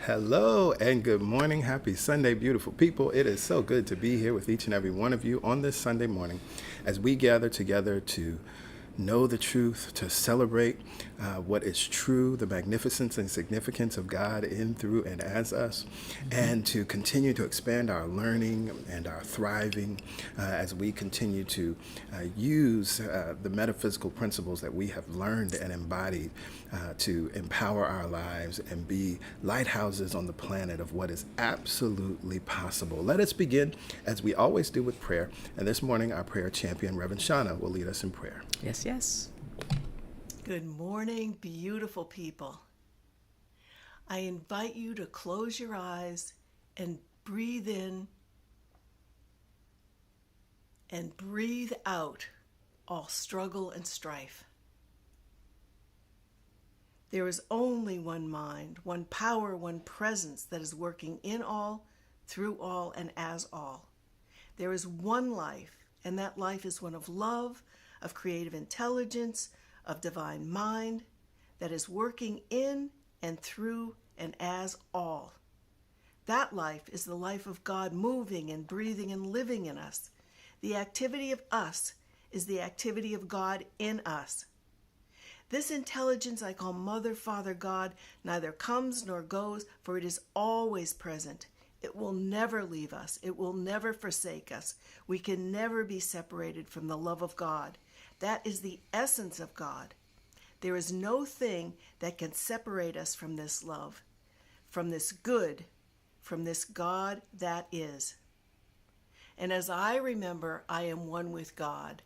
Hello and good morning. Happy Sunday, beautiful people. It is so good to be here with each and every one of you on this Sunday morning as we gather together to know the truth, to celebrate what is true, the magnificence and significance of God in, through, and as us, and to continue to expand our learning and our thriving as we continue to use the metaphysical principles that we have learned and embodied to empower our lives and be lighthouses on the planet of what is absolutely possible. Let us begin, as we always do, with prayer. And this morning, our prayer champion, Reverend Shauna, will lead us in prayer. Yes, yes. Good morning, beautiful people. I invite you to close your eyes and breathe in and breathe out all struggle and strife. There is only one mind, one power, one presence that is working in all, through all, and as all. There is one life, and that life is one of love, of creative intelligence, of divine mind, that is working in and through and as all. That life is the life of God moving and breathing and living in us. The activity of us is the activity of God in us. This intelligence I call Mother, Father, God neither comes nor goes, for it is always present. It will never leave us. It will never forsake us. We can never be separated from the love of God. That is the essence of God. There is no thing that can separate us from this love, from this good, from this God that is. And as I remember, I am one with God.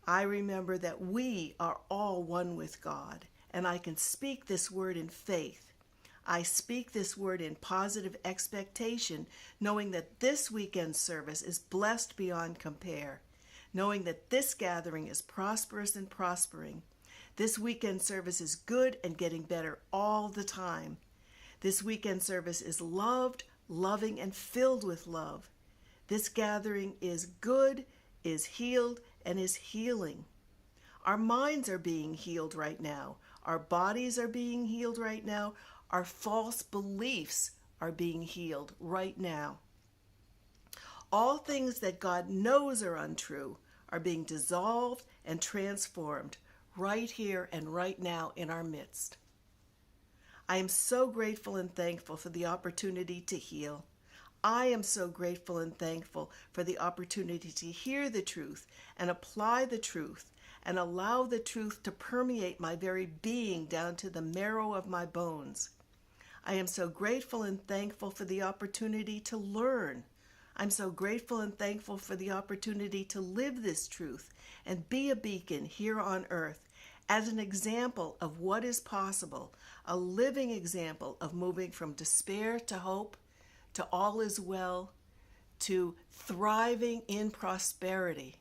I remember that we are all one with God, and I can speak this word in faith. I speak this word in positive expectation, knowing that this weekend service is blessed beyond compare, knowing that this gathering is prosperous and prospering. This weekend service is good and getting better all the time. This weekend service is loved, loving, and filled with love. This gathering is good, is healed, and is healing. Our minds are being healed right now. Our bodies are being healed right now. Our false beliefs are being healed right now. All things that God knows are untrue are being dissolved and transformed right here and right now in our midst. I am so grateful and thankful for the opportunity to heal. I am so grateful and thankful for the opportunity to hear the truth and apply the truth and allow the truth to permeate my very being down to the marrow of my bones. I am so grateful and thankful for the opportunity to learn. I'm so grateful and thankful for the opportunity to live this truth and be a beacon here on earth as an example of what is possible, a living example of moving from despair to hope, to all is well, to thriving in prosperity.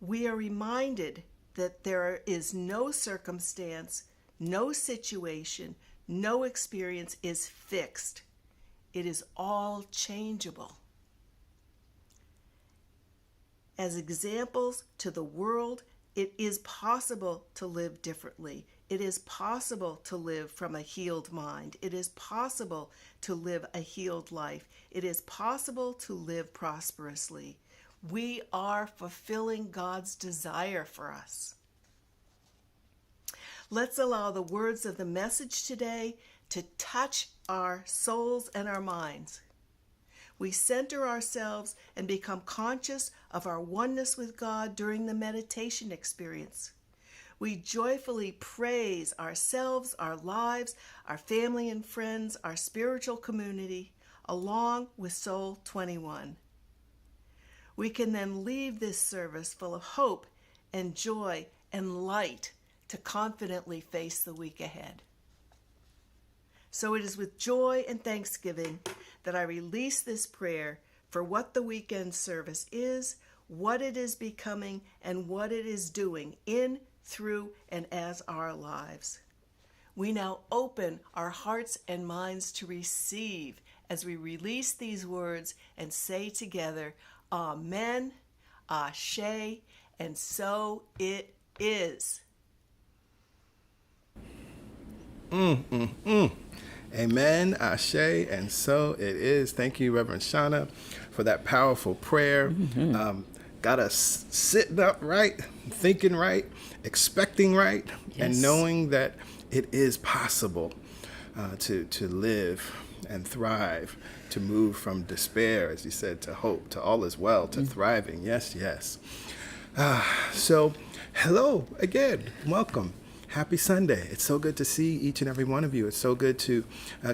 We are reminded that there is no circumstance, no situation, no experience is fixed. It is all changeable. As examples to the world, it is possible to live differently. It is possible to live from a healed mind. It is possible to live a healed life. It is possible to live prosperously. We are fulfilling God's desire for us. Let's allow the words of the message today to touch our souls and our minds. We center ourselves and become conscious of our oneness with God during the meditation experience. We joyfully praise ourselves, our lives, our family and friends, our spiritual community, along with Soul 21. We can then leave this service full of hope and joy and light to confidently face the week ahead. So it is with joy and thanksgiving that I release this prayer for what the weekend service is, what it is becoming, and what it is doing in, through, and as our lives. We now open our hearts and minds to receive as we release these words and say together, Amen, Ashe, and so it is. Amen, Ashe, and so it is. Thank you, Reverend Shauna, for that powerful prayer. Got us sitting up right, thinking right, expecting right, and Yes. knowing that it is possible to live and thrive, to move from despair, as you said, to hope, to all is well, to thriving. Yes, yes. So, hello again. Welcome. Happy Sunday. It's so good to see each and every one of you. It's so good to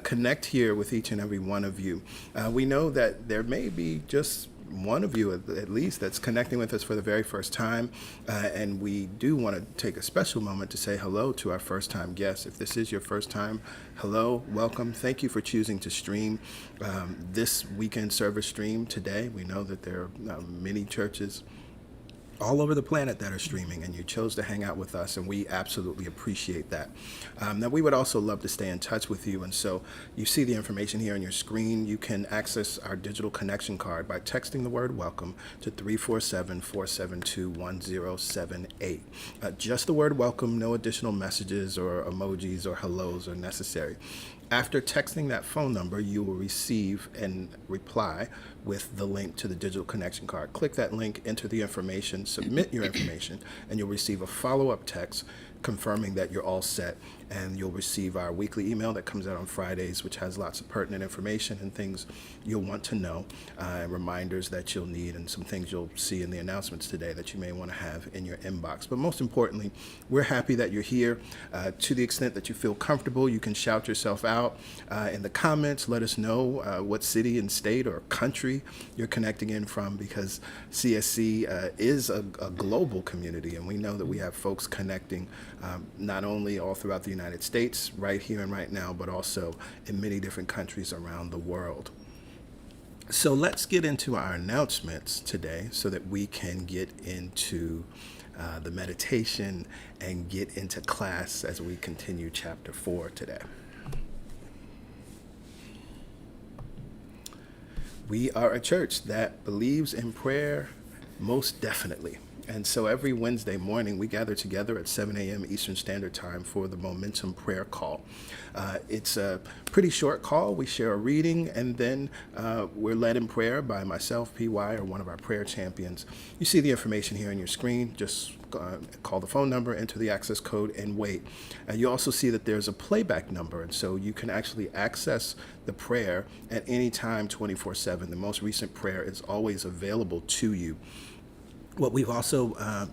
connect here with each and every one of you. We know that there may be just one of you at least that's connecting with us for the very first time, and we do want to take a special moment to say hello to our first time guests. If this is your first time, hello, welcome. Thank you for choosing to stream this weekend service stream today. We know that there are many churches all over the planet that are streaming, and you chose to hang out with us, and we absolutely appreciate that. Now, we would also love to stay in touch with you, and so you see the information here on your screen. You can access our digital connection card by texting the word welcome to 347-472-1078. Just the word welcome, no additional messages or emojis or hellos are necessary. After texting that phone number, you will receive a reply with the link to the digital connection card. Click that link, enter the information, submit your information, and you'll receive a follow-up text confirming that you're all set, and you'll receive our weekly email that comes out on Fridays, which has lots of pertinent information and things you'll want to know, and reminders that you'll need, and some things you'll see in the announcements today that you may want to have in your inbox. But most importantly, we're happy that you're here. To the extent that you feel comfortable, you can shout yourself out in the comments. Let us know what city and state or country you're connecting in from, because CSC is a global community, and we know that we have folks connecting not only all throughout the United States, right here and right now, but also in many different countries around the world. So let's get into our announcements today so that we can get into the meditation and get into class as we continue chapter 4 today. We are a church that believes in prayer most definitely. And so every Wednesday morning, we gather together at 7 a.m. Eastern Standard Time for the Momentum Prayer Call. It's a pretty short call. We share a reading, and then we're led in prayer by myself, PY, or one of our prayer champions. You see the information here on your screen. Just call the phone number, enter the access code, and wait. You also see that there's a playback number, and so you can actually access the prayer at any time, 24/7. The most recent prayer is always available to you. What we've also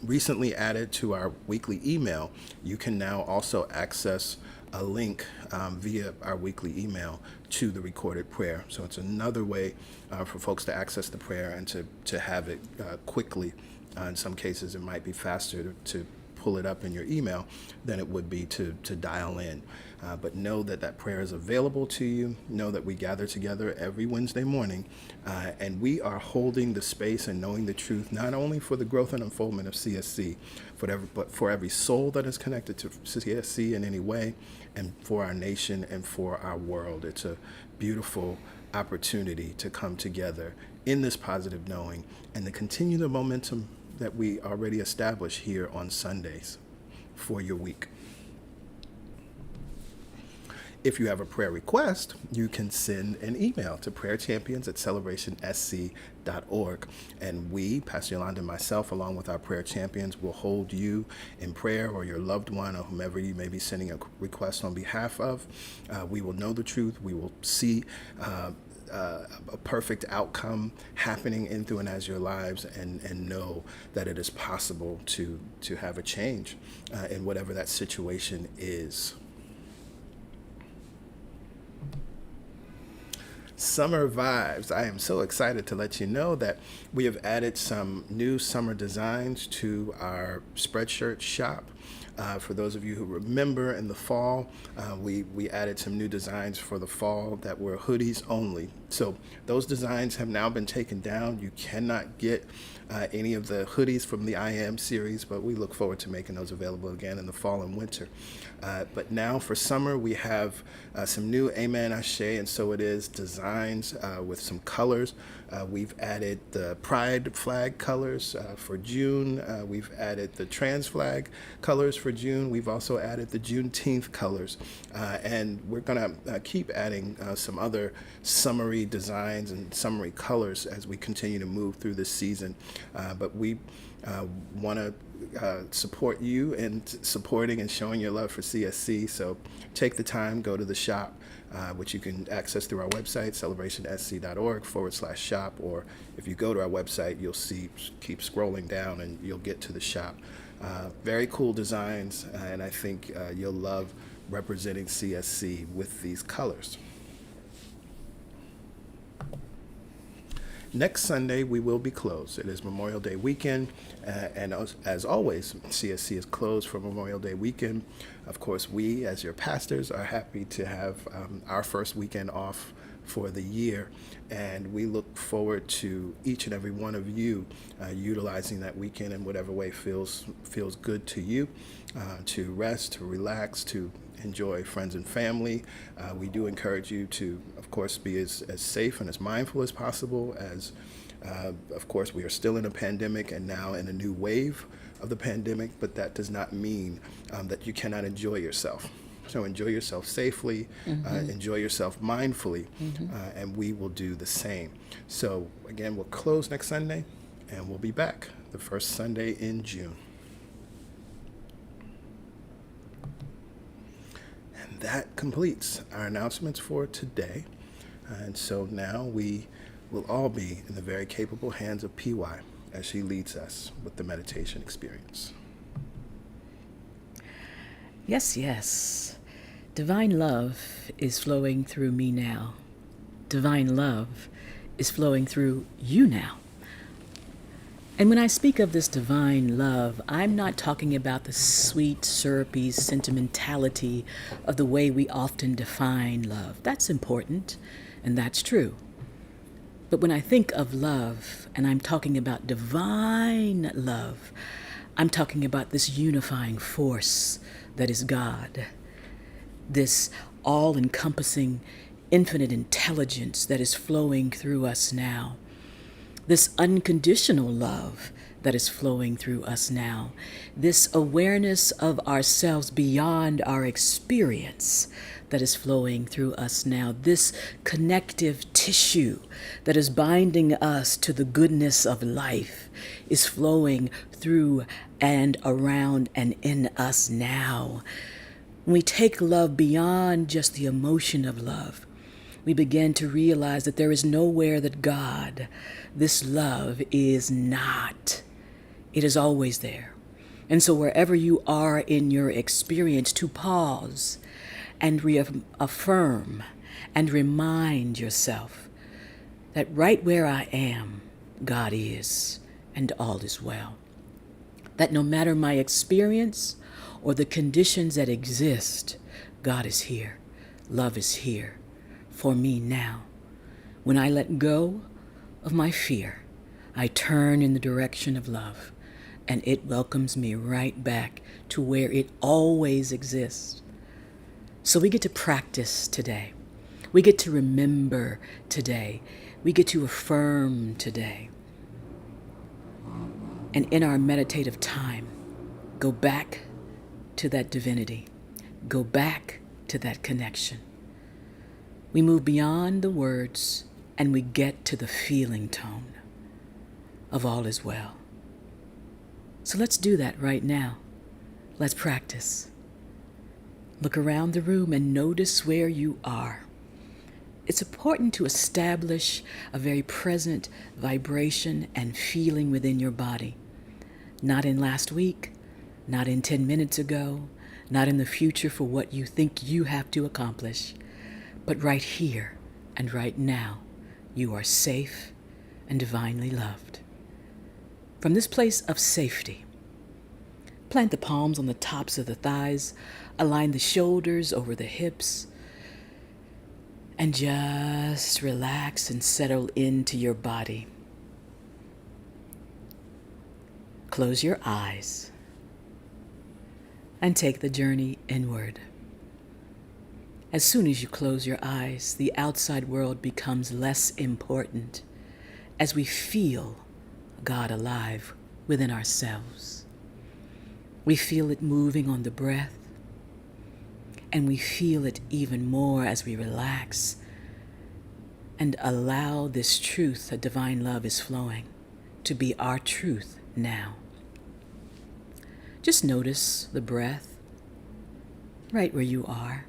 recently added to our weekly email, you can now also access a link via our weekly email to the recorded prayer. So it's another way for folks to access the prayer and to have it quickly. In some cases, it might be faster to pull it up in your email than it would be to dial in. But know that that prayer is available to you. Know that we gather together every Wednesday morning, and we are holding the space and knowing the truth, not only for the growth and unfoldment of CSC, but for every soul that is connected to CSC in any way, and for our nation and for our world. It's a beautiful opportunity to come together in this positive knowing and to continue the momentum that we already established here on Sundays for your week. If you have a prayer request, you can send an email to prayerchampions@celebrationsc.org. And we, Pastor Yolanda and myself, along with our prayer champions, will hold you in prayer, or your loved one, or whomever you may be sending a request on behalf of. We will know the truth. We will see a perfect outcome happening in, through, and as your lives, and know that it is possible to have a change in whatever that situation is. Summer vibes. I am so excited to let you know that we have added some new summer designs to our Spreadshirt shop. For those of you who remember, in the fall, we added some new designs for the fall that were hoodies only. So those designs have now been taken down. You cannot get any of the hoodies from the I Am series, but we look forward to making those available again in the fall and winter. But now for summer, we have some new Amen, Ashe, and So It Is designs with some colors. We've added the Pride flag colors for June. We've added the trans flag colors for June. We've also added the Juneteenth colors. And we're going to keep adding some other summery designs and summery colors as we continue to move through this season. But we want to support you in supporting and showing your love for CSC. So take the time, go to the shop, which you can access through our website, celebrationsc.org/shop. Or if you go to our website, you'll see, keep scrolling down and you'll get to the shop. Very cool designs, and I think you'll love representing CSC with these colors. Next Sunday, we will be closed. It is Memorial Day weekend, and as always, CSC is closed for Memorial Day weekend. Of course, we, as your pastors, are happy to have our first weekend off for the year, and we look forward to each and every one of you utilizing that weekend in whatever way feels good to you, to rest, to relax, to enjoy friends and family. We do encourage you to, of course, be as safe and as mindful as possible, as of course we are still in a pandemic and now in a new wave of the pandemic, but that does not mean that you cannot enjoy yourself. So enjoy yourself safely, enjoy yourself mindfully, and we will do the same. So again, we'll close next Sunday, and we'll be back the first Sunday in June. And that completes our announcements for today. And so now we will all be in the very capable hands of PY as she leads us with the meditation experience. Yes, yes. Divine love is flowing through me now. Divine love is flowing through you now. And when I speak of this divine love, I'm not talking about the sweet, syrupy sentimentality of the way we often define love. That's important, and that's true. But when I think of love, and I'm talking about divine love, I'm talking about this unifying force that is God. This all-encompassing, infinite intelligence that is flowing through us now. This unconditional love that is flowing through us now. This awareness of ourselves beyond our experience that is flowing through us now. This connective tissue that is binding us to the goodness of life is flowing through and around and in us now. When we take love beyond just the emotion of love, we begin to realize that there is nowhere that God, this love, is not. It is always there. And so wherever you are in your experience, to pause and reaffirm and remind yourself that right where I am, God is, and all is well. That no matter my experience or the conditions that exist, God is here. Love is here for me now. When I let go of my fear, I turn in the direction of love, and it welcomes me right back to where it always exists. So we get to practice today. We get to remember today. We get to affirm today. And in our meditative time, go back to that divinity. Go back to that connection. We move beyond the words and we get to the feeling tone of all is well. So let's do that right now. Let's practice. Look around the room and notice where you are. It's important to establish a very present vibration and feeling within your body. Not in last week, not in 10 minutes ago, not in the future for what you think you have to accomplish, but right here and right now, you are safe and divinely loved. From this place of safety, plant the palms on the tops of the thighs, align the shoulders over the hips, and just relax and settle into your body. Close your eyes. and take the journey inward. As soon as you close your eyes, the outside world becomes less important as we feel God alive within ourselves. We feel it moving on the breath, and we feel it even more as we relax and allow this truth that divine love is flowing to be our truth now. Just notice the breath right where you are.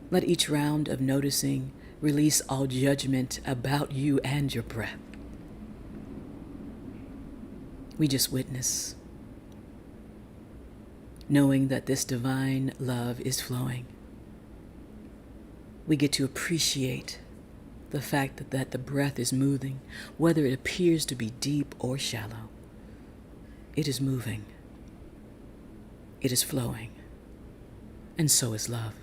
Let each round of noticing release all judgment about you and your breath. We just witness, knowing that this divine love is flowing. We get to appreciate the fact that the breath is moving, whether it appears to be deep or shallow. It is moving. It is flowing. And so is love.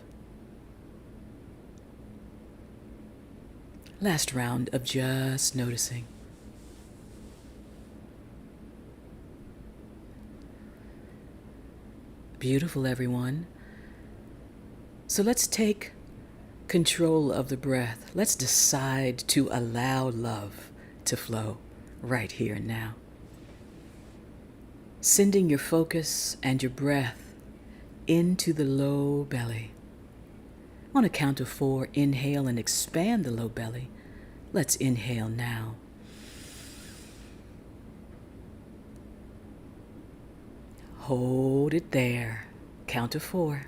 Last round of just noticing. Beautiful, everyone. So let's take control of the breath. Let's decide to allow love to flow right here and now. Sending your focus and your breath into the low belly. On a count of 4, inhale and expand the low belly. Let's inhale now. Hold it there. Count of 4.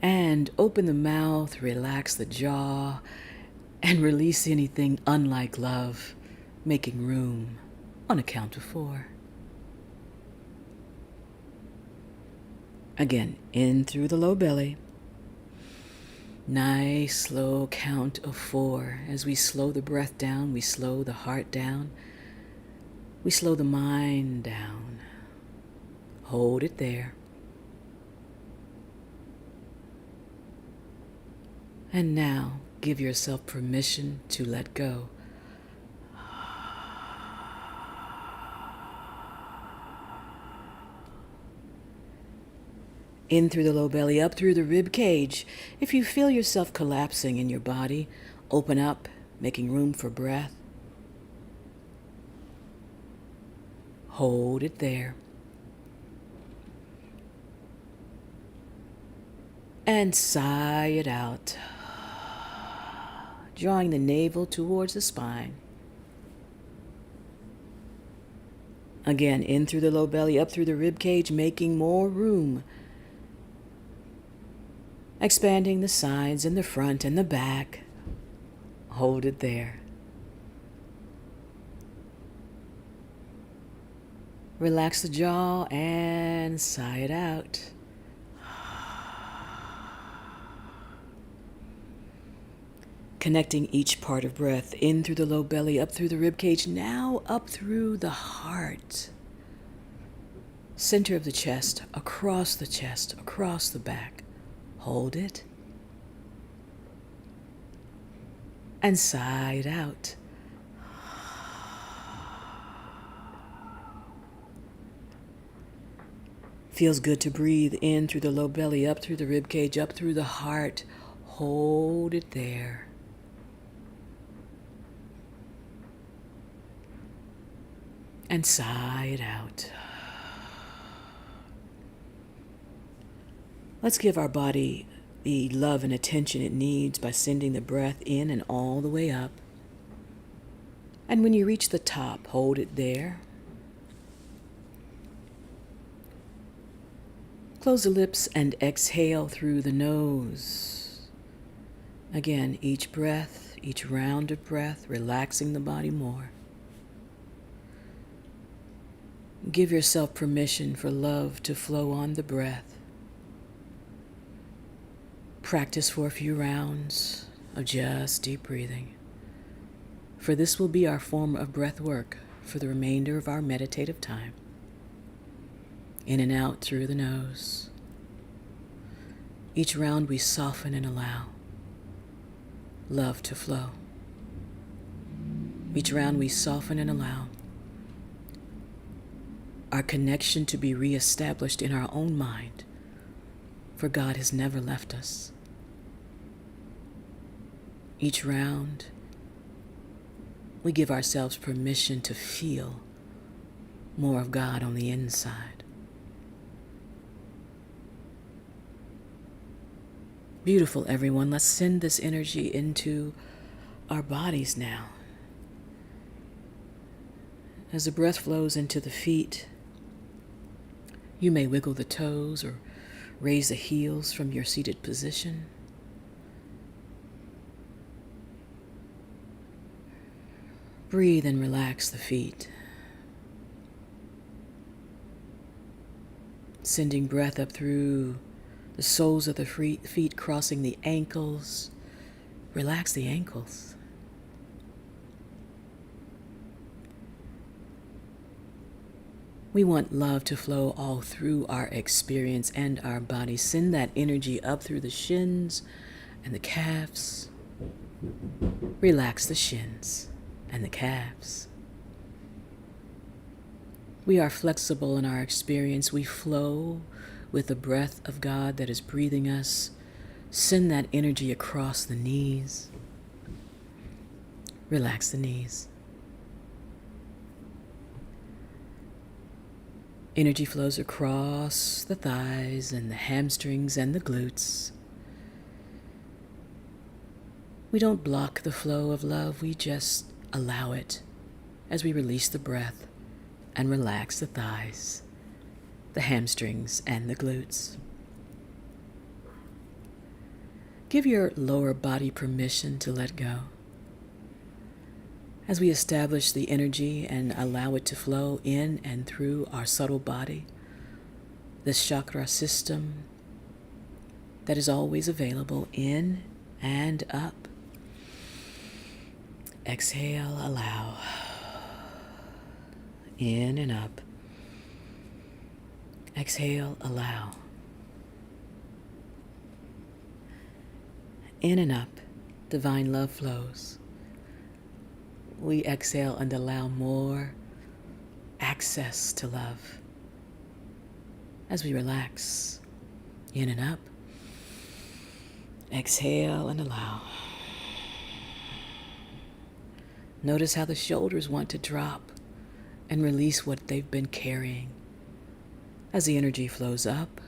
And open the mouth, relax the jaw, and release anything unlike love, making room on a count of 4. Again, in through the low belly. Nice slow count of 4. As we slow the breath down, we slow the heart down. We slow the mind down. Hold it there. And now, give yourself permission to let go. In through the low belly, up through the rib cage. If you feel yourself collapsing in your body, open up, making room for breath. Hold it there. And sigh it out, drawing the navel towards the spine. Again, in through the low belly, up through the rib cage, making more room. Expanding the sides and the front and the back. Hold it there. Relax the jaw and sigh it out. Connecting each part of breath in through the low belly, up through the rib cage, now up through the heart. Center of the chest, across the back. Hold it. And sigh it out. Feels good to breathe in through the low belly, up through the rib cage, up through the heart. Hold it there. And sigh it out. Let's give our body the love and attention it needs by sending the breath in and all the way up. And when you reach the top, hold it there. Close the lips and exhale through the nose. Again, each breath, each round of breath, relaxing the body more. Give yourself permission for love to flow on the breath. Practice for a few rounds of just deep breathing. For this will be our form of breath work for the remainder of our meditative time. In and out through the nose. Each round we soften and allow love to flow. Each round we soften and allow our connection to be reestablished in our own mind, for God has never left us. Each round, we give ourselves permission to feel more of God on the inside. Beautiful, everyone. Let's send this energy into our bodies now. As the breath flows into the feet, you may wiggle the toes or raise the heels from your seated position. Breathe and relax the feet. Sending breath up through the soles of the feet, crossing the ankles. Relax the ankles. We want love to flow all through our experience and our body. Send that energy up through the shins and the calves. Relax the shins and the calves. We are flexible in our experience. We flow with the breath of God that is breathing us. Send that energy across the knees. Relax the knees. Energy flows across the thighs and the hamstrings and the glutes. We don't block the flow of love, we just allow it as we release the breath and relax the thighs, the hamstrings, and the glutes. Give your lower body permission to let go. As we establish the energy and allow it to flow in and through our subtle body, this chakra system that is always available in and up. Exhale, allow. In and up. Exhale, allow. In and up, divine love flows. We exhale and allow more access to love as we relax. In and up. Exhale and allow. Notice how the shoulders want to drop and release what they've been carrying as the energy flows up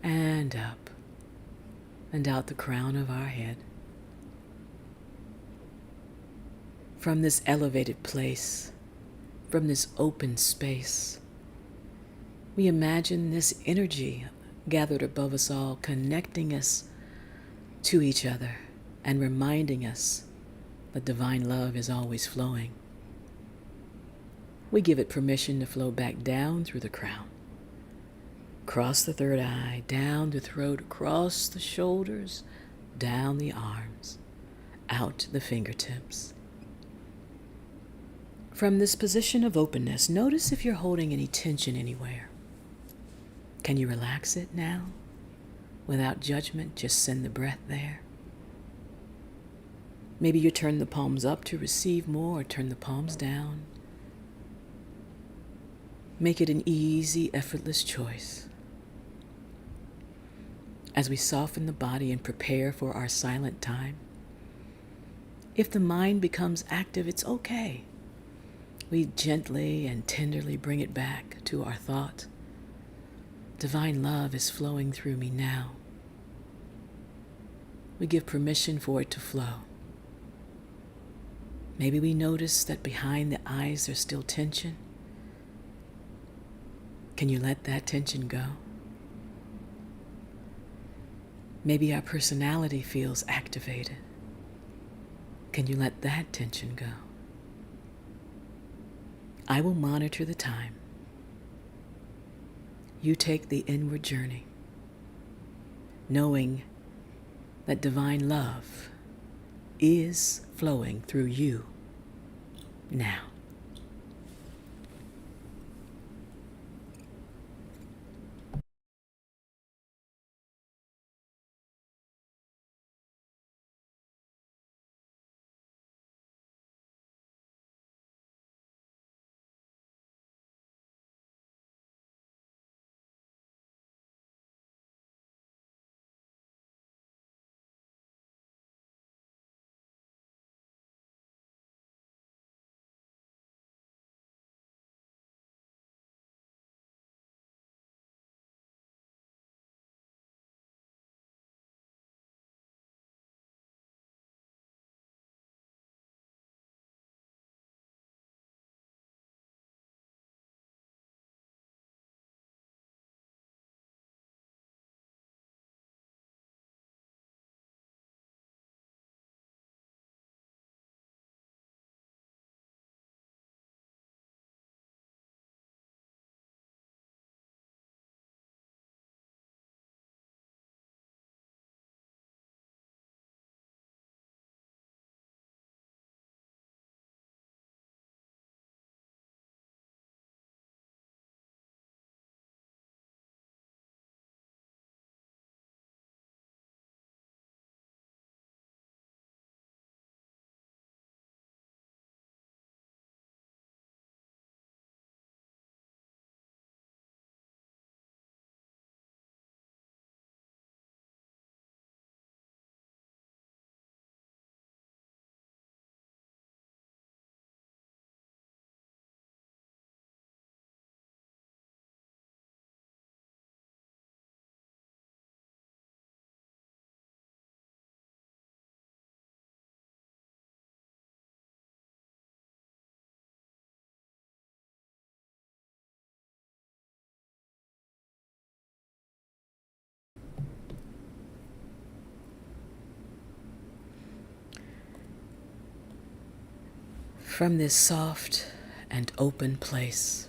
and out the crown of our head. From this elevated place, from this open space, we imagine this energy gathered above us all, connecting us to each other and reminding us that divine love is always flowing. We give it permission to flow back down through the crown, across the third eye, down the throat, across the shoulders, down the arms, out the fingertips. From this position of openness, notice if you're holding any tension anywhere. Can you relax it now? Without judgment, just send the breath there. Maybe you turn the palms up to receive more, or turn the palms down. Make it an easy, effortless choice. As we soften the body and prepare for our silent time, if the mind becomes active, it's okay. We gently and tenderly bring it back to our thought. Divine love is flowing through me now. We give permission for it to flow. Maybe we notice that behind the eyes there's still tension. Can you let that tension go? Maybe our personality feels activated. Can you let that tension go? I will monitor the time. You take the inward journey, knowing that divine love is flowing through you now. From this soft and open place,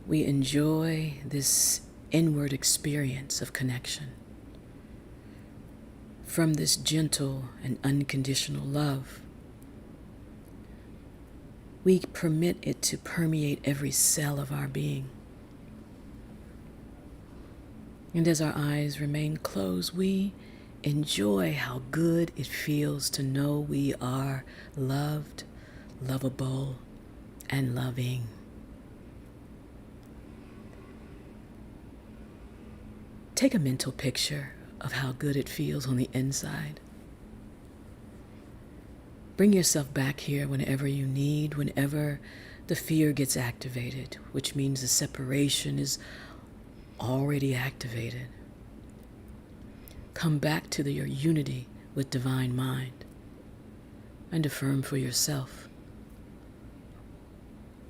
we enjoy this inward experience of connection. From this gentle and unconditional love, we permit it to permeate every cell of our being. And as our eyes remain closed, we enjoy how good it feels to know we are loved, lovable, and loving. Take a mental picture of how good it feels on the inside. Bring yourself back here whenever you need, whenever the fear gets activated, which means the separation is already activated. Come back to your unity with divine mind and affirm for yourself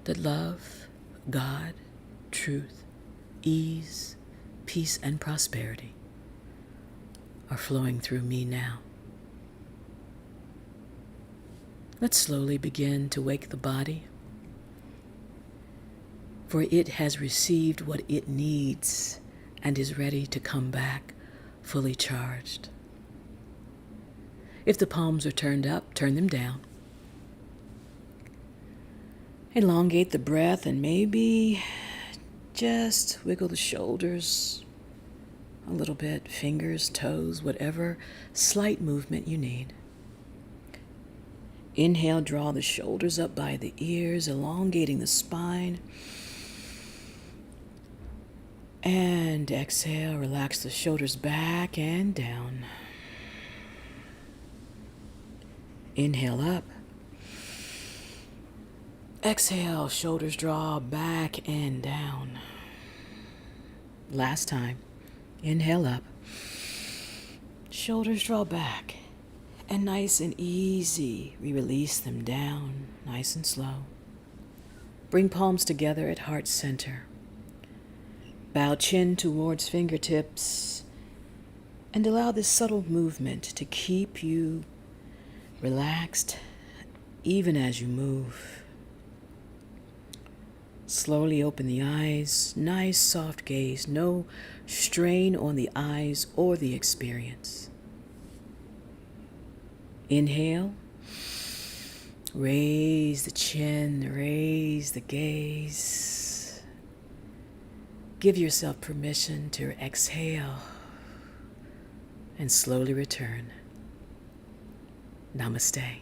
that love, God, truth, ease, peace, and prosperity are flowing through me now. Let's slowly begin to wake the body, for it has received what it needs and is ready to come back fully charged. If the palms are turned up, turn them down. Elongate the breath and maybe just wiggle the shoulders a little bit, fingers, toes, whatever slight movement you need. Inhale, draw the shoulders up by the ears, elongating the spine. And exhale, relax the shoulders back and down. Inhale up. Exhale, shoulders draw back and down. Last time. Inhale up. Shoulders draw back. And nice and easy, we release them down, nice and slow. Bring palms together at heart center. Bow chin towards fingertips. And allow this subtle movement to keep you relaxed even as you move. Slowly open the eyes, nice soft gaze, no strain on the eyes or the experience. Inhale, raise the chin, raise the gaze. Give yourself permission to exhale and slowly return. Namaste.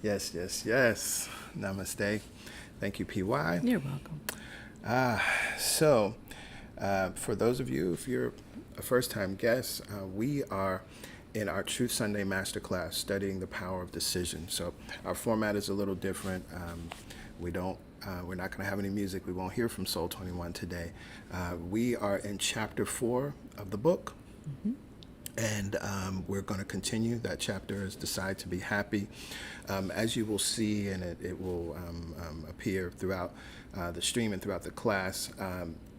Yes, yes, yes. Namaste. Thank you, PY. You're welcome. So, for those of you, if you're a first-time guest, we are in our Truth Sunday Masterclass studying the power of decision. So our format is a little different. We're not going to have any music. We won't hear from Soul 21 today. We are in chapter 4 of the book. Mm-hmm. And we're going to continue. That chapter is Decide to Be Happy. As you will see, and it will appear throughout the stream and throughout the class,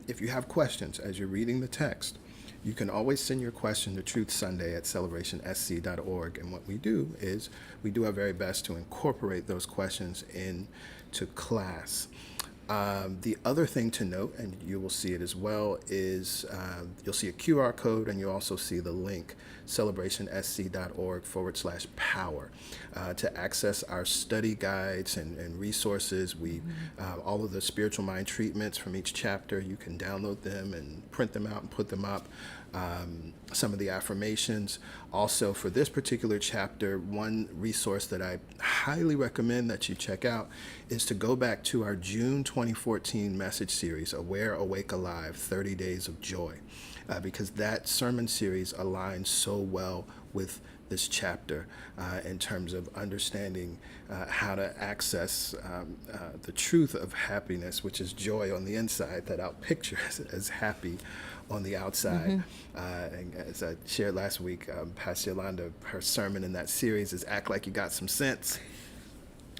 if you have questions as you're reading the text, you can always send your question to truthsunday@celebrationsc.org. And what we do is we do our very best to incorporate those questions into class. The other thing to note, and you will see it as well, is you'll see a QR code, and you'll also see the link, celebrationsc.org/power, to access our study guides and resources. All of the spiritual mind treatments from each chapter, you can download them and print them out and put them up. Some of the affirmations. Also, for this particular chapter, one resource that I highly recommend that you check out is to go back to our June 2014 message series, Aware, Awake, Alive, 30 Days of Joy, because that sermon series aligns so well with this chapter in terms of understanding how to access the truth of happiness, which is joy on the inside that I'll picture as happy on the outside. And as I shared last week, Pastor Yolanda, her sermon in that series is Act Like You Got Some Sense.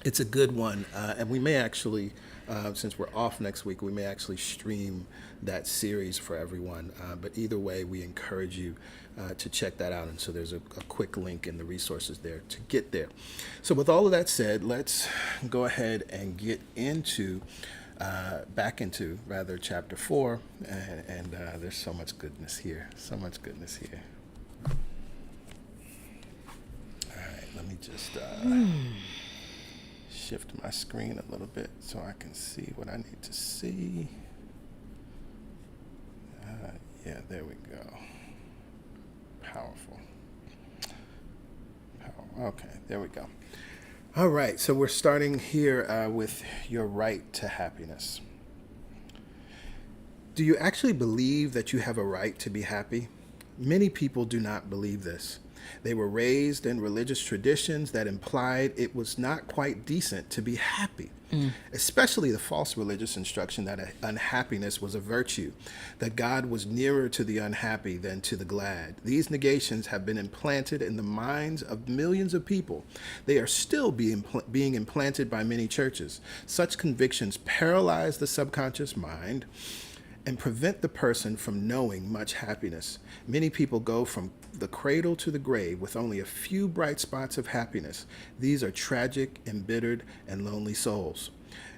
It's a good one, and we may actually, since we're off next week, we may actually stream that series for everyone. But either way, we encourage you to check that out. And so there's a quick link in the resources there to get there. So with all of that said, let's go ahead and get into, back into chapter 4. And there's so much goodness here, so much goodness here. All right, let me just shift my screen a little bit so I can see what I need to see. Yeah, there we go. Powerful. Okay, there we go. All right, so we're starting here with your right to happiness. Do you actually believe that you have a right to be happy? Many people do not believe this. They were raised in religious traditions that implied it was not quite decent to be happy, especially the false religious instruction that unhappiness was a virtue, that God was nearer to the unhappy than to the glad. These negations have been implanted in the minds of millions of people. They are still being implanted by many churches. Such convictions paralyze the subconscious mind and prevent the person from knowing much happiness. Many people go from the cradle to the grave with only a few bright spots of happiness. These are tragic, embittered, and lonely souls.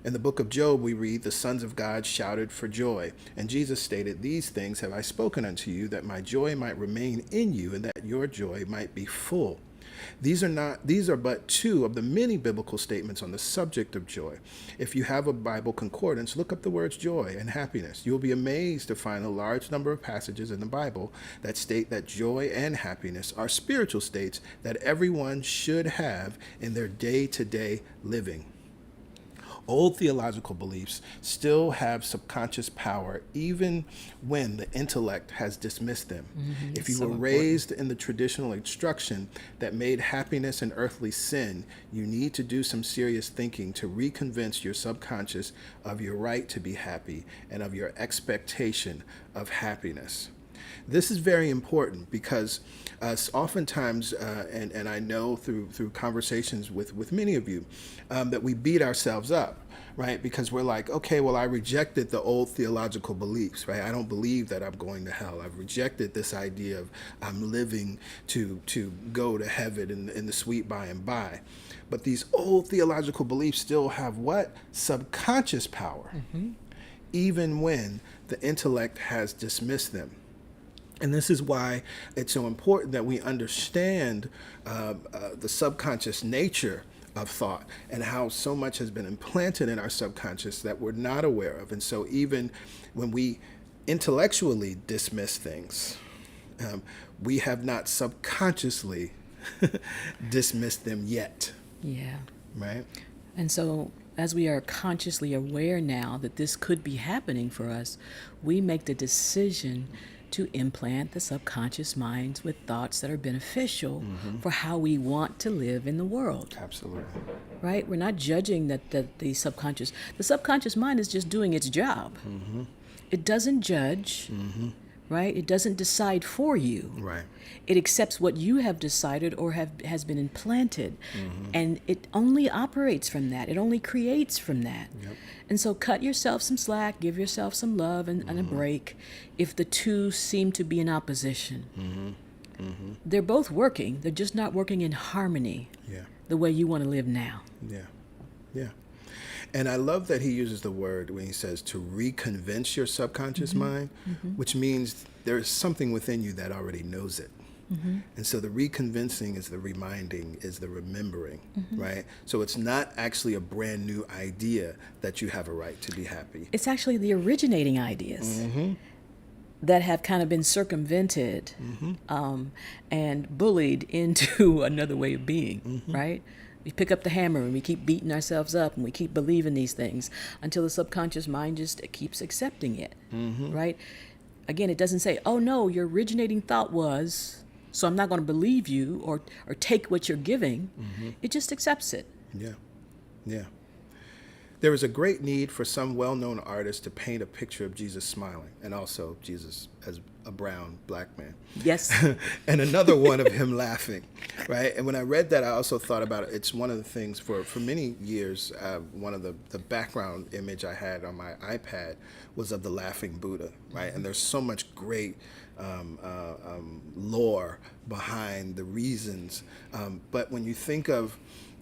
In the book of Job, we read, the sons of God shouted for joy. And Jesus stated, these things have I spoken unto you, that my joy might remain in you, and that your joy might be full. These are but two of the many biblical statements on the subject of joy. If you have a Bible concordance, look up the words joy and happiness. You'll be amazed to find a large number of passages in the Bible that state that joy and happiness are spiritual states that everyone should have in their day-to-day living. Old theological beliefs still have subconscious power even when the intellect has dismissed them. If you were raised in the traditional instruction that made happiness an earthly sin, you need to do some serious thinking to reconvince your subconscious of your right to be happy and of your expectation of happiness. This is very important because oftentimes, and I know through conversations with many of you, that we beat ourselves up, right? Because we're like, okay, well, I rejected the old theological beliefs, right? I don't believe that I'm going to hell. I've rejected this idea of I'm living to go to heaven in the sweet by and by. But these old theological beliefs still have what? Subconscious power, even when the intellect has dismissed them. And this is why it's so important that we understand the subconscious nature of thought and how so much has been implanted in our subconscious that we're not aware of. And so even when we intellectually dismiss things, we have not subconsciously dismissed them yet. Yeah. Right? And so as we are consciously aware now that this could be happening for us, we make the decision to implant the subconscious minds with thoughts that are beneficial for how we want to live in the world. Absolutely. Right? We're not judging that the subconscious mind is just doing its job. It doesn't judge, right? It doesn't decide for you. Right. It accepts what you have decided or has been implanted. And it only operates from that. It only creates from that. Yep. And so cut yourself some slack, give yourself some love and a break if the two seem to be in opposition. They're both working. They're just not working in harmony the way you want to live now. Yeah. And I love that he uses the word when he says to reconvince your subconscious mind, which means there is something within you that already knows it. And so the reconvincing is the reminding, is the remembering, right? So it's not actually a brand new idea that you have a right to be happy. It's actually the originating ideas that have kind of been circumvented and bullied into another way of being, right? We pick up the hammer and we keep beating ourselves up and we keep believing these things until the subconscious mind just keeps accepting it, right? Again, it doesn't say, oh no, your originating thought was, so I'm not going to believe you or take what you're giving. It just accepts it. Yeah. Yeah. There is a great need for some well-known artist to paint a picture of Jesus smiling, and also Jesus as a brown black man. Yes. And another one of him laughing, right? And when I read that, I also thought about it. It's one of the things for many years, one of the background image I had on my iPad was of the laughing Buddha, right? And there's so much great lore behind the reasons. But when you think of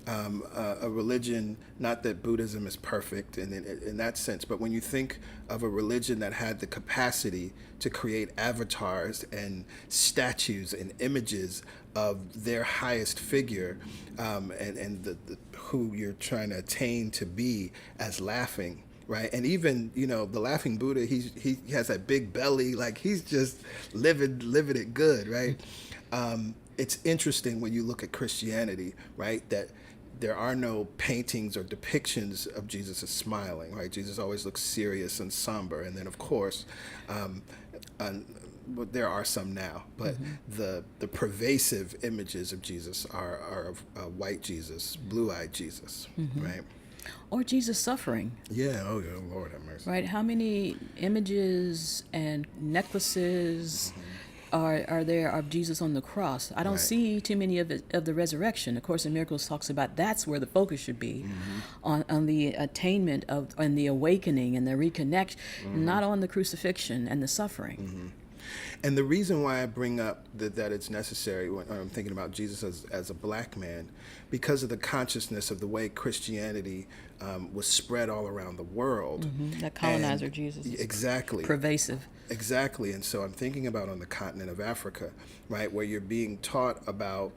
a religion, not that Buddhism is perfect in that sense, but when you think of a religion that had the capacity to create avatars and statues and images of their highest figure, and the who you're trying to attain to be as laughing, right? And even, the laughing Buddha, he has that big belly, like he's just living it good, right? It's interesting when you look at Christianity, right, that there are no paintings or depictions of Jesus as smiling, right? Jesus always looks serious and somber. And then, of course, there are some now, but the pervasive images of Jesus are of white Jesus, blue-eyed Jesus, right? Or Jesus suffering. Yeah, oh yeah, Lord have mercy. Right? How many images and necklaces are there of Jesus on the cross? I don't see too many of the resurrection. Of course, in Miracles talks about that's where the focus should be, on the attainment of and the awakening and the reconnection, not on the crucifixion and the suffering. And the reason why I bring up that it's necessary when I'm thinking about Jesus as a black man, because of the consciousness of the way Christianity was spread all around the world. That colonizer Jesus. Exactly. Pervasive. Exactly. And so I'm thinking about on the continent of Africa, right, where you're being taught about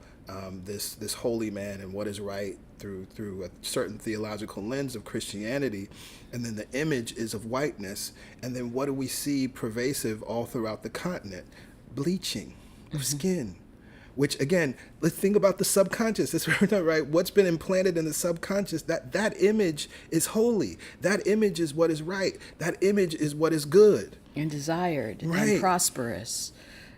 this holy man and what is right through a certain theological lens of Christianity, and then the image is of whiteness, and then what do we see pervasive all throughout the continent? Bleaching of skin, which again, let's think about the subconscious. That's right. What's been implanted in the subconscious, that image is holy. That image is what is right. That image is what is good. And desired and prosperous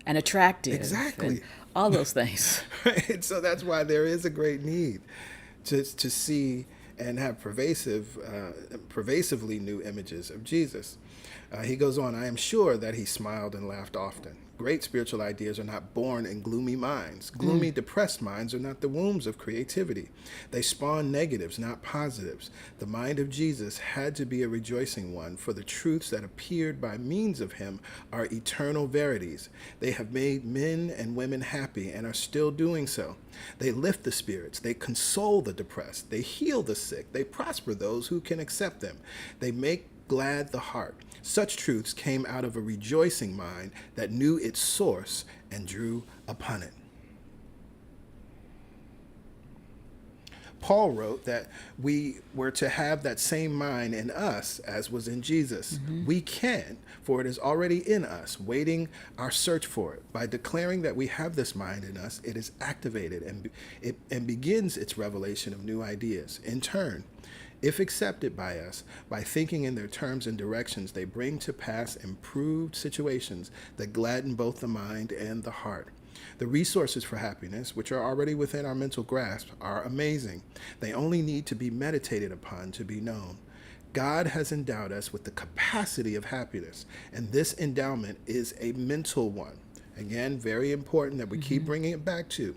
and attractive. Exactly. And all those things. Right. So that's why there is a great need to see and have pervasively new images of Jesus. He goes on, I am sure that he smiled and laughed often. Great spiritual ideas are not born in gloomy minds. Gloomy, depressed minds are not the wombs of creativity. They spawn negatives, not positives. The mind of Jesus had to be a rejoicing one, for the truths that appeared by means of him are eternal verities. They have made men and women happy and are still doing so. They lift the spirits. They console the depressed. They heal the sick. They prosper those who can accept them. They make glad the heart. Such truths came out of a rejoicing mind that knew its source and drew upon it. Paul wrote that we were to have that same mind in us as was in Jesus. We can, for it is already in us, waiting our search for it. By declaring that we have this mind in us, it is activated and begins its revelation of new ideas. In turn, if accepted by us, by thinking in their terms and directions, they bring to pass improved situations that gladden both the mind and the heart. The resources for happiness, which are already within our mental grasp, are amazing. They only need to be meditated upon to be known. God has endowed us with the capacity of happiness, and this endowment is a mental one. Again, very important that we keep bringing it back to.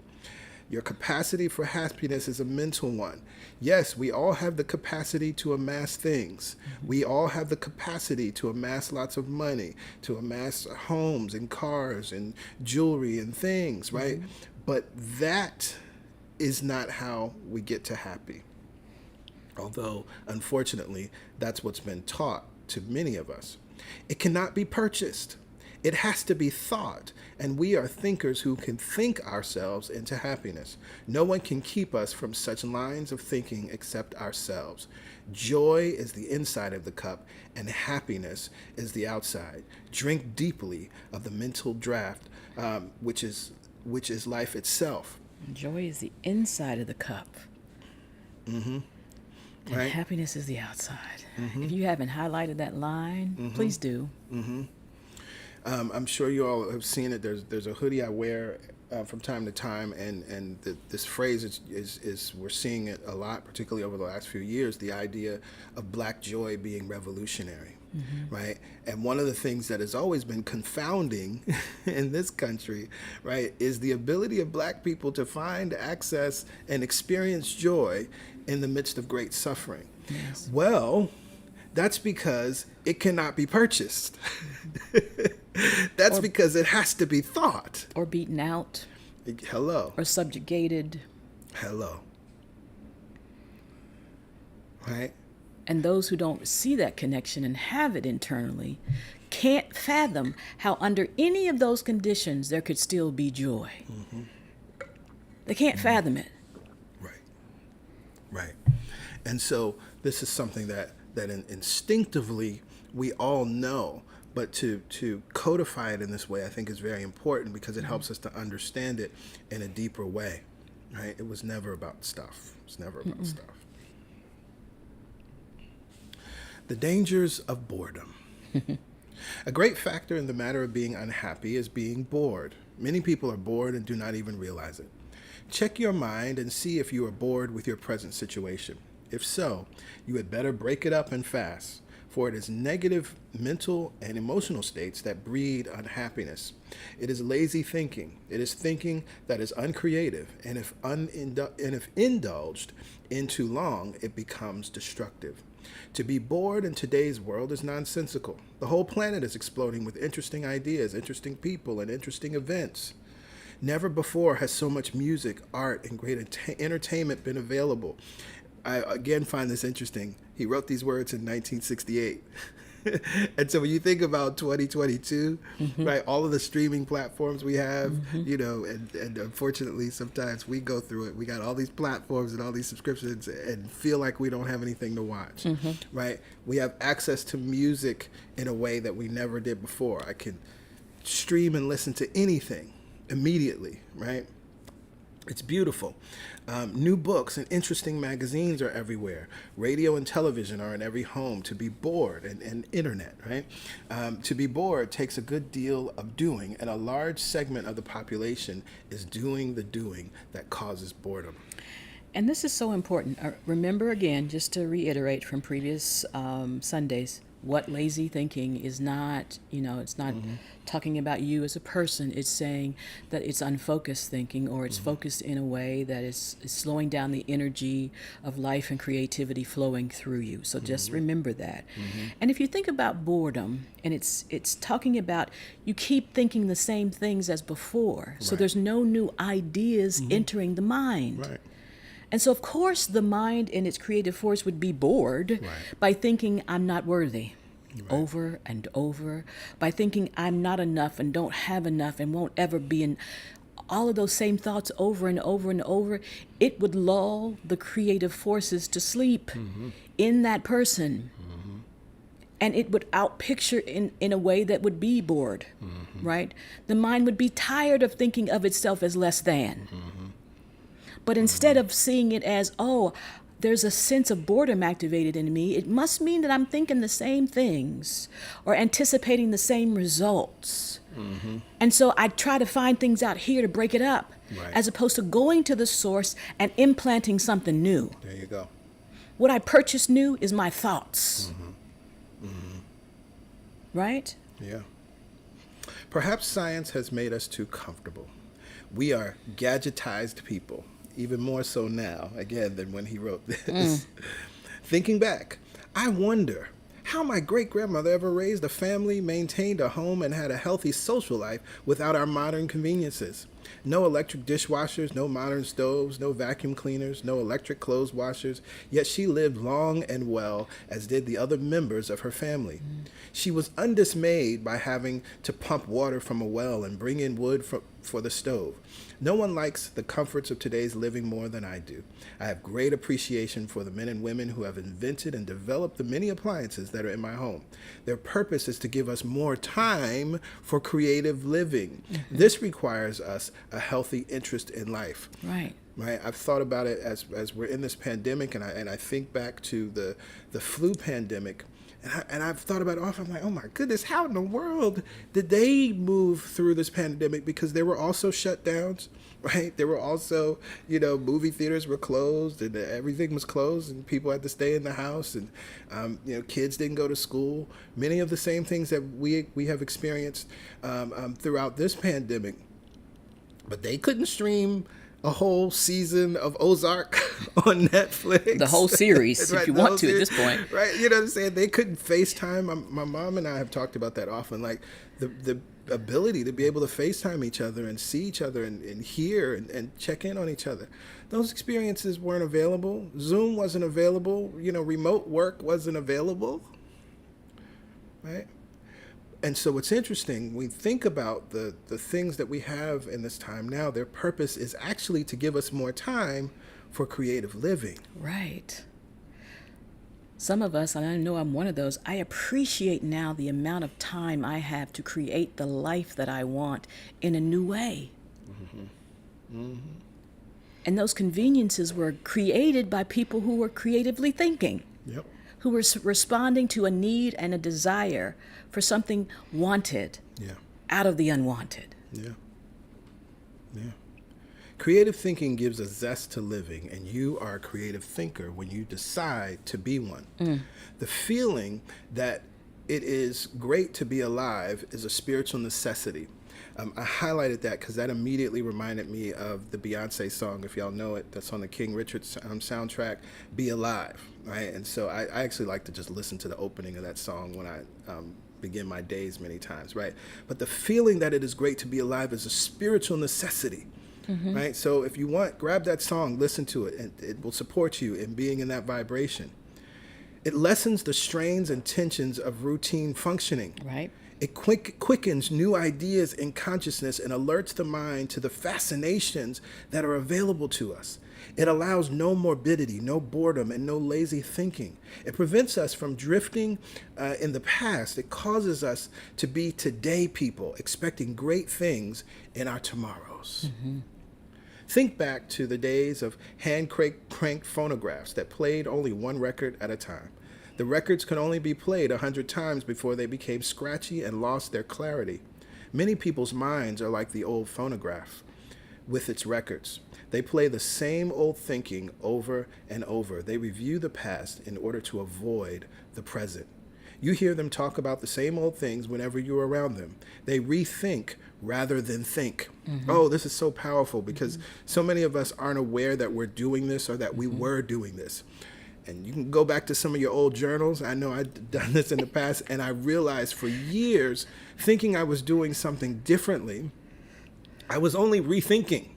Your capacity for happiness is a mental one. Yes, we all have the capacity to amass things. We all have the capacity to amass lots of money, to amass homes and cars and jewelry and things, right? But that is not how we get to happy. Although, unfortunately, that's what's been taught to many of us. It cannot be purchased. It has to be thought, and we are thinkers who can think ourselves into happiness. No one can keep us from such lines of thinking except ourselves. Joy is the inside of the cup, and happiness is the outside. Drink deeply of the mental draught, which is life itself. Joy is the inside of the cup. And Right? happiness is the outside. If you haven't highlighted that line, please do. I'm sure you all have seen it. There's a hoodie I wear from time to time, and this phrase is we're seeing it a lot, particularly over the last few years. The idea of Black joy being revolutionary, right? And one of the things that has always been confounding in this country, right, is the ability of Black people to find, access, and experience joy in the midst of great suffering. Yes. Well, that's because it cannot be purchased. That's because it has to be thought. Or beaten out, Hello. or subjugated. Hello. Right? And those who don't see that connection and have it internally can't fathom how under any of those conditions there could still be joy. They can't fathom it. Right. Right. And so this is something that instinctively we all know, but to codify it in this way, I think is very important because it helps us to understand it in a deeper way. Right? It was never about stuff. It's never about stuff. The dangers of boredom. A great factor in the matter of being unhappy is being bored. Many people are bored and do not even realize it. Check your mind and see if you are bored with your present situation. If so, you had better break it up and fast, for it is negative mental and emotional states that breed unhappiness. It is lazy thinking. It is thinking that is uncreative, and if indulged in too long, it becomes destructive. To be bored in today's world is nonsensical. The whole planet is exploding with interesting ideas, interesting people, and interesting events. Never before has so much music, art, and great entertainment been available. I again find this interesting. He wrote these words in 1968. And so when you think about 2022, right, all of the streaming platforms we have, you know, and unfortunately sometimes we go through it. We got all these platforms and all these subscriptions and feel like we don't have anything to watch, right? We have access to music in a way that we never did before. I can stream and listen to anything immediately, right? It's beautiful. New books and interesting magazines are everywhere. Radio and television are in every home. To be bored, and internet, right? To be bored takes a good deal of doing, and a large segment of the population is doing the doing that causes boredom. And this is so important. Remember again, just to reiterate from previous Sundays, what lazy thinking is not, it's not talking about you as a person. It's saying that it's unfocused thinking, or it's focused in a way that is slowing down the energy of life and creativity flowing through you. So just remember that. And if you think about boredom, and it's talking about you keep thinking the same things as before. So there's no new ideas entering the mind. Right. And so, of course, the mind in its creative force would be bored by thinking I'm not worthy over and over, by thinking I'm not enough and don't have enough and won't ever be in all of those same thoughts over and over and over. It would lull the creative forces to sleep in that person. And it would outpicture in a way that would be bored, right? The mind would be tired of thinking of itself as less than. But instead of seeing it as, oh, there's a sense of boredom activated in me, it must mean that I'm thinking the same things or anticipating the same results. And so I try to find things out here to break it up, as opposed to going to the source and implanting something new. There you go. What I purchase new is my thoughts. Right? Yeah. Perhaps science has made us too comfortable. We are gadgetized people. Even more so now, again, than when he wrote this. Thinking back, I wonder how my great-grandmother ever raised a family, maintained a home, and had a healthy social life without our modern conveniences. No electric dishwashers, no modern stoves, no vacuum cleaners, no electric clothes washers, yet she lived long and well, as did the other members of her family. She was undismayed by having to pump water from a well and bring in wood for the stove. No one likes the comforts of today's living more than I do. I have great appreciation for the men and women who have invented and developed the many appliances that are in my home. Their purpose is to give us more time for creative living. This requires us a healthy interest in life. Right. right? I've thought about it as we're in this pandemic, and I think back to the flu pandemic, and I've thought about it often. I'm like, oh my goodness, how in the world did they move through this pandemic? Because there were also shutdowns, right? There were also, movie theaters were closed, and everything was closed, and people had to stay in the house, and kids didn't go to school. Many of the same things that we have experienced throughout this pandemic, but they couldn't stream a whole season of Ozark on Netflix. The whole series, right, if you want to at this point. Right, you know what I'm saying? They couldn't FaceTime. My mom and I have talked about that often, like the ability to be able to FaceTime each other and see each other and hear and check in on each other. Those experiences weren't available. Zoom wasn't available. Remote work wasn't available, right? And so what's interesting, we think about the things that we have in this time now, their purpose is actually to give us more time for creative living. Right. Some of us, and I know I'm one of those, I appreciate now the amount of time I have to create the life that I want in a new way. Mm-hmm. Mm-hmm. And those conveniences were created by people who were creatively thinking. Yep. Who were responding to a need and a desire for something wanted out of the unwanted. Yeah. Creative thinking gives a zest to living, and you are a creative thinker when you decide to be one. The feeling that it is great to be alive is a spiritual necessity. I highlighted that because that immediately reminded me of the Beyonce song, if y'all know it, that's on the King Richard soundtrack, Be Alive, right? And so I actually like to just listen to the opening of that song when I begin my days many times, right? But the feeling that it is great to be alive is a spiritual necessity, right? So if you want, grab that song, listen to it, and it will support you in being in that vibration. It lessens the strains and tensions of routine functioning. Right. It quickens new ideas in consciousness and alerts the mind to the fascinations that are available to us. It allows no morbidity, no boredom, and no lazy thinking. It prevents us from drifting in the past. It causes us to be today people, expecting great things in our tomorrows. Mm-hmm. Think back to the days of hand-cranked phonographs that played only one record at a time. The records could only be played 100 times before they became scratchy and lost their clarity. Many people's minds are like the old phonograph with its records. They play the same old thinking over and over. They review the past in order to avoid the present. You hear them talk about the same old things whenever you're around them. They rethink rather than think. Mm-hmm. Oh, this is so powerful because so many of us aren't aware that we're doing this or that we were doing this. And you can go back to some of your old journals. I know I've done this in the past, and I realized for years, thinking I was doing something differently, I was only rethinking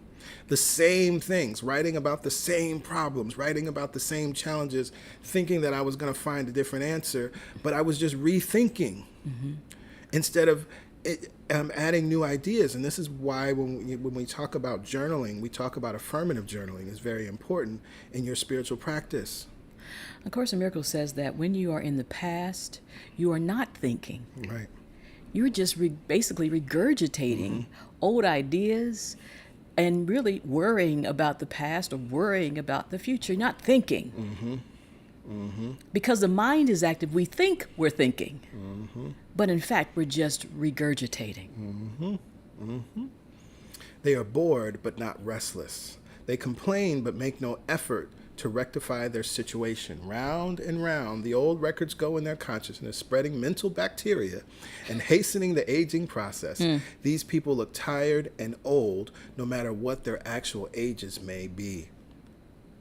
the same things, writing about the same problems, writing about the same challenges, thinking that I was going to find a different answer, but I was just rethinking instead of adding new ideas. And this is why when we talk about journaling, we talk about affirmative journaling is very important in your spiritual practice. A Course in Miracles says that when you are in the past, you are not thinking. Right. You're just basically regurgitating old ideas and really worrying about the past or worrying about the future, not thinking. Because the mind is active, we think we're thinking. But in fact, we're just regurgitating. They are bored but not restless. They complain but make no effort to rectify their situation. Round and round, the old records go in their consciousness, spreading mental bacteria and hastening the aging process. These people look tired and old, no matter what their actual ages may be.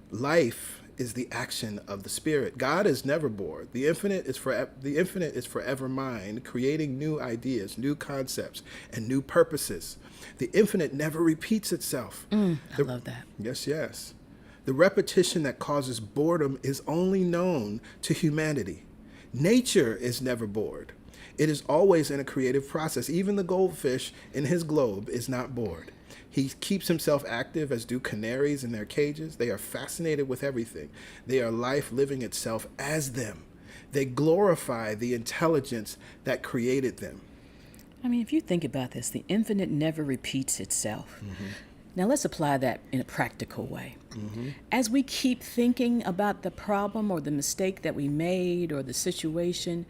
Life is the action of the spirit. God is never bored. The infinite is forever mind, creating new ideas, new concepts, and new purposes. The infinite never repeats itself. I love that. Yes. The repetition that causes boredom is only known to humanity. Nature is never bored. It is always in a creative process. Even the goldfish in his globe is not bored. He keeps himself active, as do canaries in their cages. They are fascinated with everything. They are life living itself as them. They glorify the intelligence that created them. I mean, if you think about this, the infinite never repeats itself. Now let's apply that in a practical way. As we keep thinking about the problem or the mistake that we made or the situation,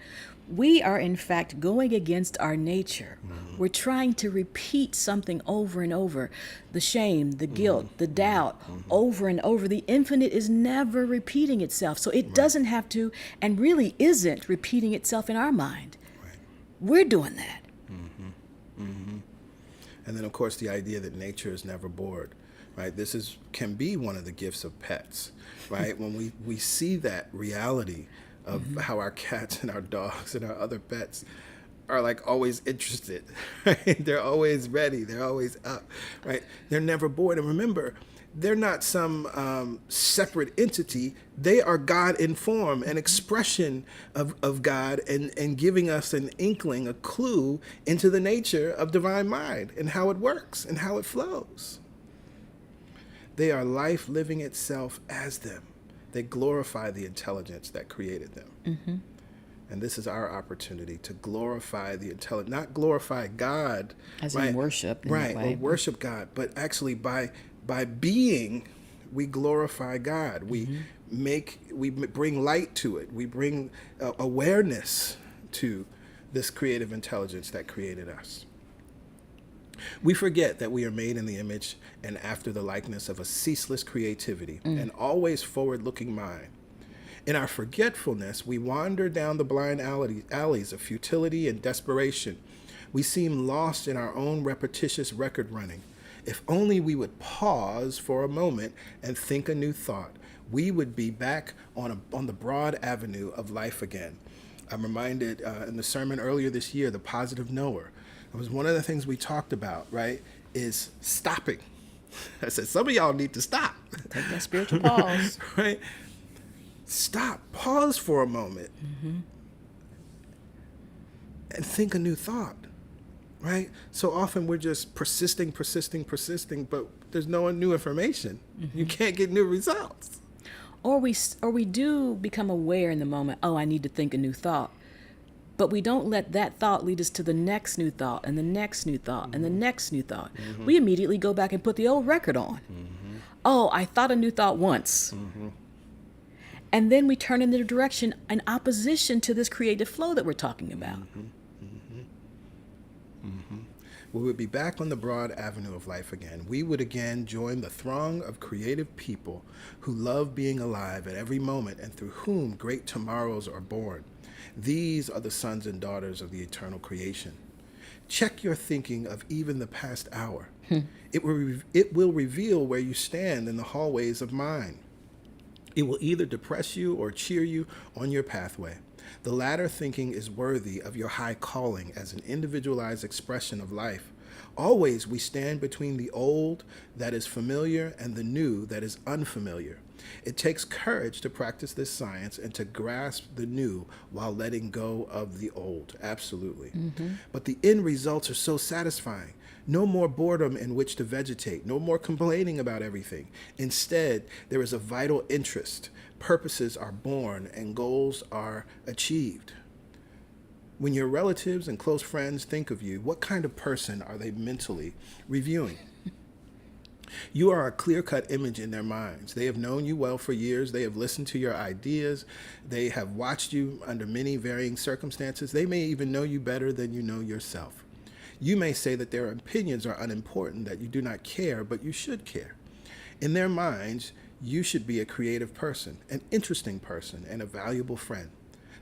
we are in fact going against our nature. We're trying to repeat something over and over. The shame, the guilt, the doubt, over and over. The infinite is never repeating itself. So it doesn't have to, and really isn't repeating itself in our mind. Right. We're doing that. And then, of course, the idea that nature is never bored, right? This can be one of the gifts of pets, right? When we see that reality of how our cats and our dogs and our other pets are like always interested, right? They're always ready. They're always up, right? They're never bored. And remember, they're not some separate entity. They are God in form, an expression of God, and giving us an inkling, a clue into the nature of divine mind and how it works and how it flows. They are life living itself as them. They glorify the intelligence that created them. And this is our opportunity to glorify the intelligence, not glorify God. As right? in worship. In right, that way. or worship God, but actually by being, we glorify God. We bring light to it. We bring awareness to this creative intelligence that created us. We forget that we are made in the image and after the likeness of a ceaseless creativity and always forward-looking mind. In our forgetfulness, we wander down the blind alleys of futility and desperation. We seem lost in our own repetitious record running. If only we would pause for a moment and think a new thought, we would be back on the broad avenue of life again. I'm reminded in the sermon earlier this year, the positive knower. It was one of the things we talked about, right, is stopping. I said, some of y'all need to stop. Take that spiritual pause. Right? Stop. Pause for a moment. And think a new thought. Right? So often we're just persisting, but there's no new information. You can't get new results. Or we do become aware in the moment, oh, I need to think a new thought. But we don't let that thought lead us to the next new thought and the next new thought and the next new thought. We immediately go back and put the old record on. Oh, I thought a new thought once. And then we turn in the direction in opposition to this creative flow that we're talking about. We would be back on the broad avenue of life again. We would again join the throng of creative people who love being alive at every moment and through whom great tomorrows are born. These are the sons and daughters of the eternal creation. Check your thinking of even the past hour. It will reveal where you stand in the hallways of mind. It will either depress you or cheer you on your pathway. The latter thinking is worthy of your high calling as an individualized expression of life. Always we stand between the old that is familiar and the new that is unfamiliar. It takes courage to practice this science and to grasp the new while letting go of the old. Absolutely. But the end results are so satisfying. No more boredom in which to vegetate. No more complaining about everything. Instead, there is a vital interest. Purposes are born and goals are achieved. When your relatives and close friends think of you, what kind of person are they mentally reviewing? You are a clear-cut image in their minds. They have known you well for years. They have listened to your ideas. They have watched you under many varying circumstances. They may even know you better than you know yourself. You may say that their opinions are unimportant, that you do not care, but you should care. In their minds, you should be a creative person, an interesting person, and a valuable friend.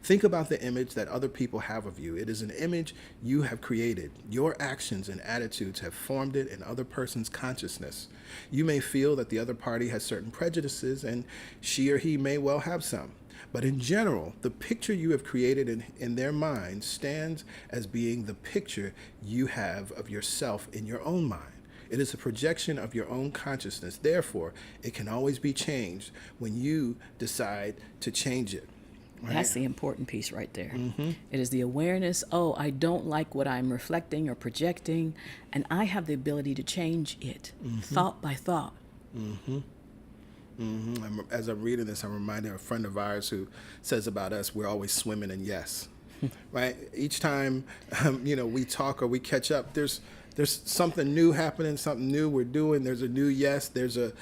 Think about the image that other people have of you. It is an image you have created. Your actions and attitudes have formed it in other person's consciousness. You may feel that the other party has certain prejudices, and she or he may well have some. But in general, the picture you have created in their mind stands as being the picture you have of yourself in your own mind. It is a projection of your own consciousness. Therefore, it can always be changed when you decide to change it. Right? That's the important piece right there. It is the awareness, oh, I don't like what I'm reflecting or projecting, and I have the ability to change it thought by thought. As I'm reading this, I'm reminded of a friend of ours who says about us, we're always swimming in yes. right? Each time, we talk or we catch up, there's something new happening, something new we're doing. There's a new yes. There's a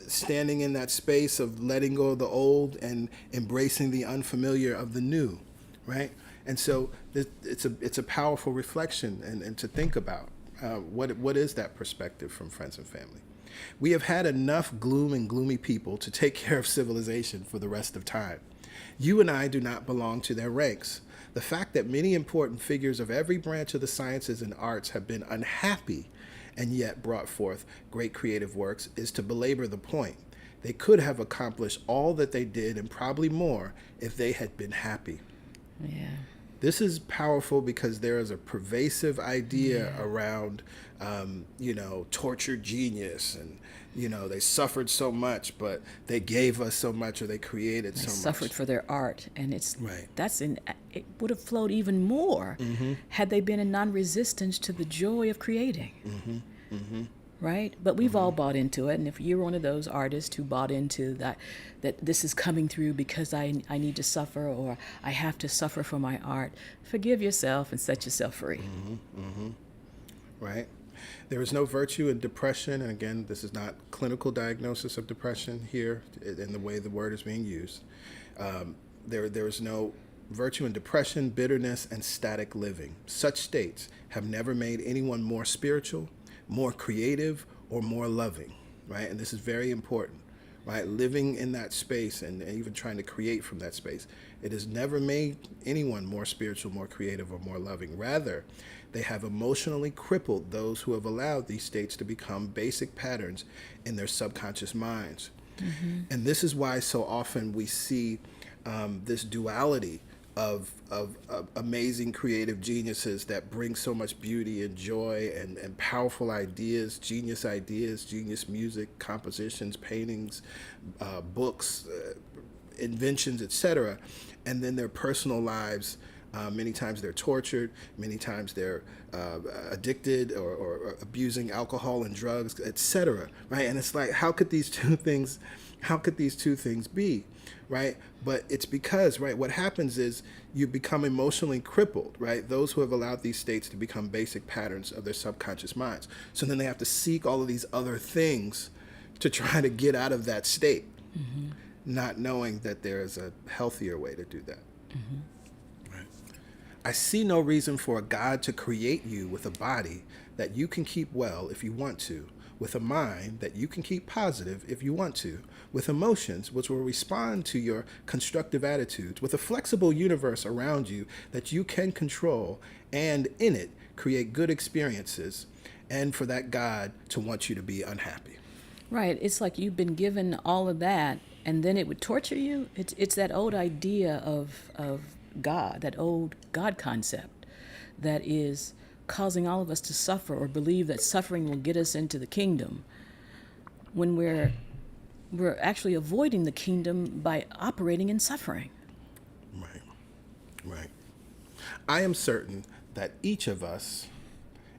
standing in that space of letting go of the old and embracing the unfamiliar of the new, right? And so it's a powerful reflection and to think about what is that perspective from friends and family. We have had enough gloom and gloomy people to take care of civilization for the rest of time. You and I do not belong to their ranks. The fact that many important figures of every branch of the sciences and arts have been unhappy and yet brought forth great creative works is to belabor the point. They could have accomplished all that they did and probably more if they had been happy. Yeah. This is powerful because there is a pervasive idea around, tortured genius, and they suffered so much, but they gave us so much, or they created so much. Suffered for their art, and it would have flowed even more had they been in non-resistance to the joy of creating. Right? But we've all bought into it, and if you're one of those artists who bought into that this is coming through because I need to suffer, or I have to suffer for my art, forgive yourself and set yourself free. Right? There is no virtue in depression, and again, this is not clinical diagnosis of depression here in the way the word is being used. There is no virtue in depression, bitterness, and static living. Such states have never made anyone more spiritual, more creative, or more loving, right? And this is very important, right? Living in that space and even trying to create from that space. It has never made anyone more spiritual, more creative, or more loving. Rather, they have emotionally crippled those who have allowed these states to become basic patterns in their subconscious minds. And this is why so often we see this duality of amazing creative geniuses that bring so much beauty and joy and powerful ideas, genius music, compositions, paintings, books, inventions, etc. And then their personal lives, many times they're tortured, many times they're addicted or abusing alcohol and drugs, etc. Right? And it's like, how could these two things be? Right? But it's because, right, what happens is you become emotionally crippled, right? Those who have allowed these states to become basic patterns of their subconscious minds. So then they have to seek all of these other things to try to get out of that state, not knowing that there is a healthier way to do that. Right? I see no reason for a God to create you with a body that you can keep well if you want to, with a mind that you can keep positive if you want to, with emotions which will respond to your constructive attitudes, with a flexible universe around you that you can control, and in it create good experiences, and for that God to want you to be unhappy. Right. It's like you've been given all of that, and then it would torture you. It's that old idea of God, that old God concept that is causing all of us to suffer or believe that suffering will get us into the kingdom, when we're actually avoiding the kingdom by operating in suffering. Right. I am certain that each of us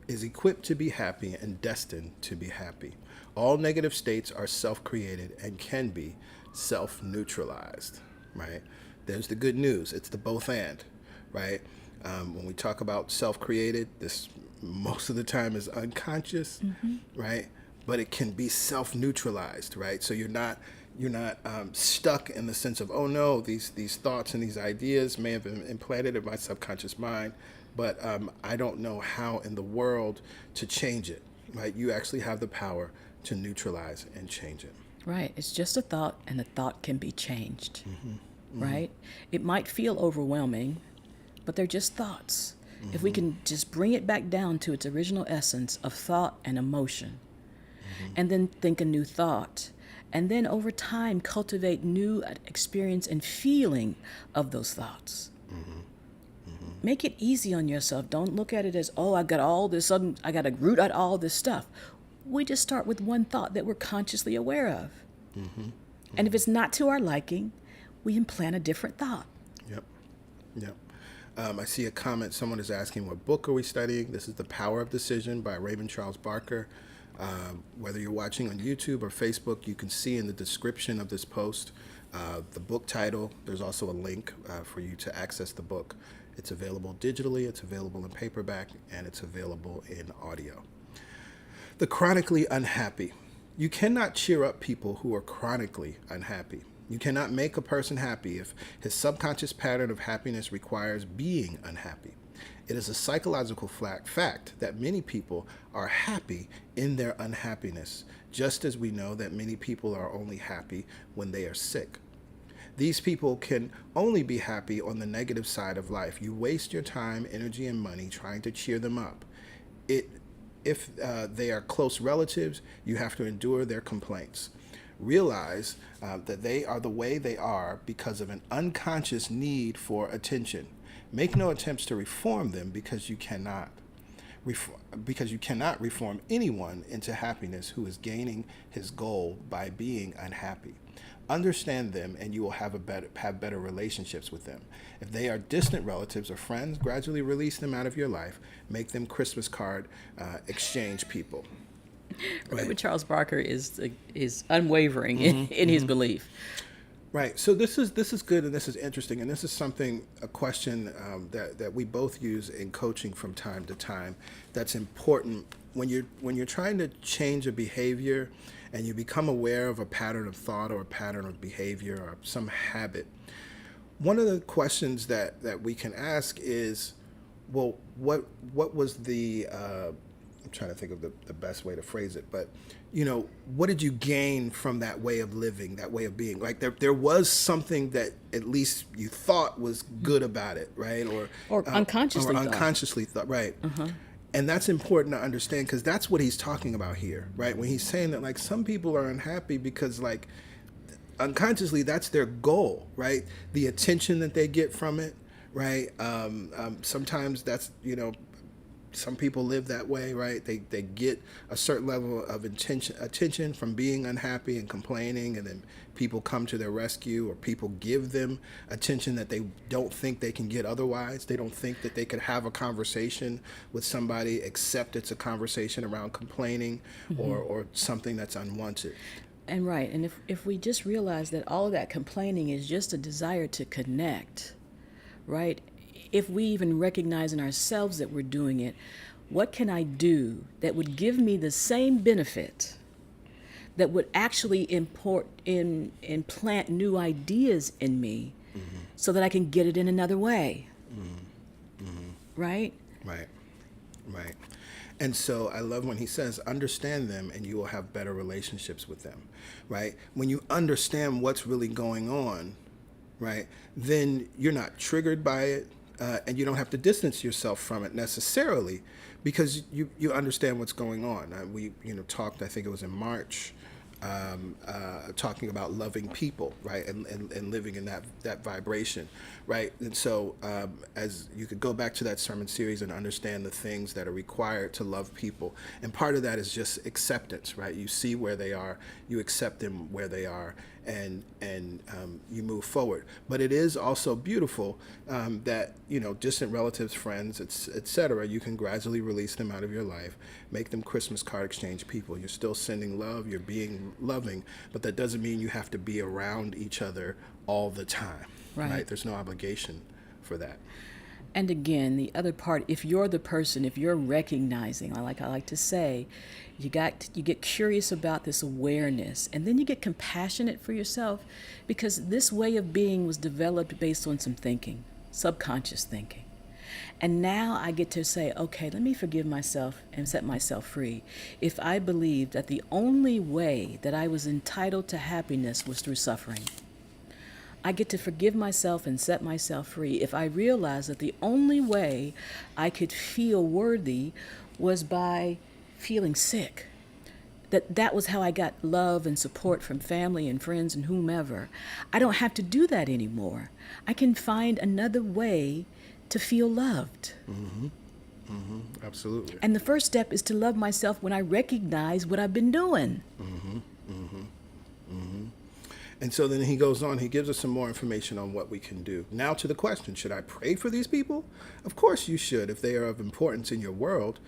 is equipped to be happy and destined to be happy. All negative states are self-created and can be self-neutralized, right? There's the good news. It's the both and, right? When we talk about self-created, this most of the time is unconscious, right? But it can be self-neutralized, right? So you're not stuck in the sense of, oh no, these thoughts and these ideas may have been implanted in my subconscious mind, but I don't know how in the world to change it, right? You actually have the power to neutralize and change it. Right. It's just a thought, and the thought can be changed, right? It might feel overwhelming, but they're just thoughts. If we can just bring it back down to its original essence of thought and emotion, and then think a new thought, and then over time cultivate new experience and feeling of those thoughts. Make it easy on yourself. Don't look at it as, oh, I got all this, I got to root out all this stuff. We just start with one thought that we're consciously aware of. And if it's not to our liking, we implant a different thought. Yep. I see a comment. Someone is asking, what book are we studying? This is The Power of Decision by Raymond Charles Barker. Whether you're watching on YouTube or Facebook, you can see in the description of this post the book title. There's also a link for you to access the book. It's available digitally, it's available in paperback, and it's available in audio. The chronically unhappy. You cannot cheer up people who are chronically unhappy. You cannot make a person happy if his subconscious pattern of happiness requires being unhappy. It is a psychological fact that many people are happy in their unhappiness, just as we know that many people are only happy when they are sick. These people can only be happy on the negative side of life. You waste your time, energy, and money trying to cheer them up. If they are close relatives, you have to endure their complaints. Realize that they are the way they are because of an unconscious need for attention. Make no attempts to reform them because you cannot. Because you cannot reform anyone into happiness who is gaining his goal by being unhappy. Understand them and you will have better relationships with them. If they are distant relatives or friends, gradually release them out of your life. Make them Christmas card exchange people. Right. Charles Barker is unwavering in his belief. Right. So this is good and this is interesting, and this is a question that we both use in coaching from time to time. That's important when you're trying to change a behavior, and you become aware of a pattern of thought or a pattern of behavior or some habit. One of the questions that we can ask is, well, what was the I'm trying to think of the best way to phrase it, but what did you gain from that way of living, that way of being? Like there was something that at least you thought was good about it, right? Or unconsciously thought, right? Uh-huh. And that's important to understand, because that's what he's talking about here, right? When he's saying that, like, some people are unhappy because, like, unconsciously that's their goal, right? The attention that they get from it, right? Sometimes that's, some people live that way, right? They get a certain level of attention from being unhappy and complaining, and then people come to their rescue, or people give them attention that they don't think they can get otherwise. They don't think that they could have a conversation with somebody except it's a conversation around complaining or something that's unwanted. And right, and if we just realize that all of that complaining is just a desire to connect, right? If we even recognize in ourselves that we're doing it, what can I do that would give me the same benefit, that would actually implant new ideas in me, so that I can get it in another way? Right? Right. And so I love when he says, understand them and you will have better relationships with them, right? When you understand what's really going on, right, then you're not triggered by it, and you don't have to distance yourself from it necessarily, because you understand what's going on. We talked, I think it was in March, talking about loving people, right, and living in that vibration, right? And so as you could go back to that sermon series and understand the things that are required to love people, and part of that is just acceptance, right? You see where they are, you accept them where they are, and you move forward. But it is also beautiful that distant relatives, friends, etc. You can gradually release them out of your life, make them Christmas card exchange people. You're still sending love, you're being loving, but that doesn't mean you have to be around each other all the time. Right? There's no obligation for that. And again, the other part, if you're the person, if you're recognizing, like I like to say, you get curious about this awareness, and then you get compassionate for yourself, because this way of being was developed based on some thinking, subconscious thinking. And now I get to say, okay, let me forgive myself and set myself free. If I believed that the only way that I was entitled to happiness was through suffering, I get to forgive myself and set myself free if I realize that the only way I could feel worthy was by feeling sick. That was how I got love and support from family and friends and whomever. I don't have to do that anymore. I can find another way to feel loved. Absolutely. And the first step is to love myself when I recognize what I've been doing. And so then he goes on, he gives us some more information on what we can do. Now to the question, should I pray for these people? Of course you should, if they are of importance in your world.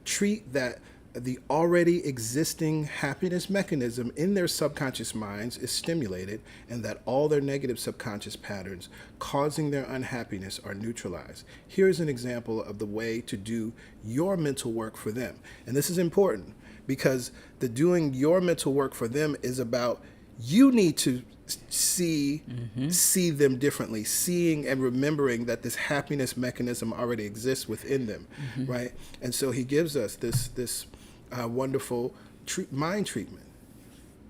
Treat that the already existing happiness mechanism in their subconscious minds is stimulated, and that all their negative subconscious patterns causing their unhappiness are neutralized. Here's an example of the way to do your mental work for them. And this is important because the doing your mental work for them is about you need to see them differently, seeing and remembering that this happiness mechanism already exists within them, right? And so he gives us this wonderful mind treatment.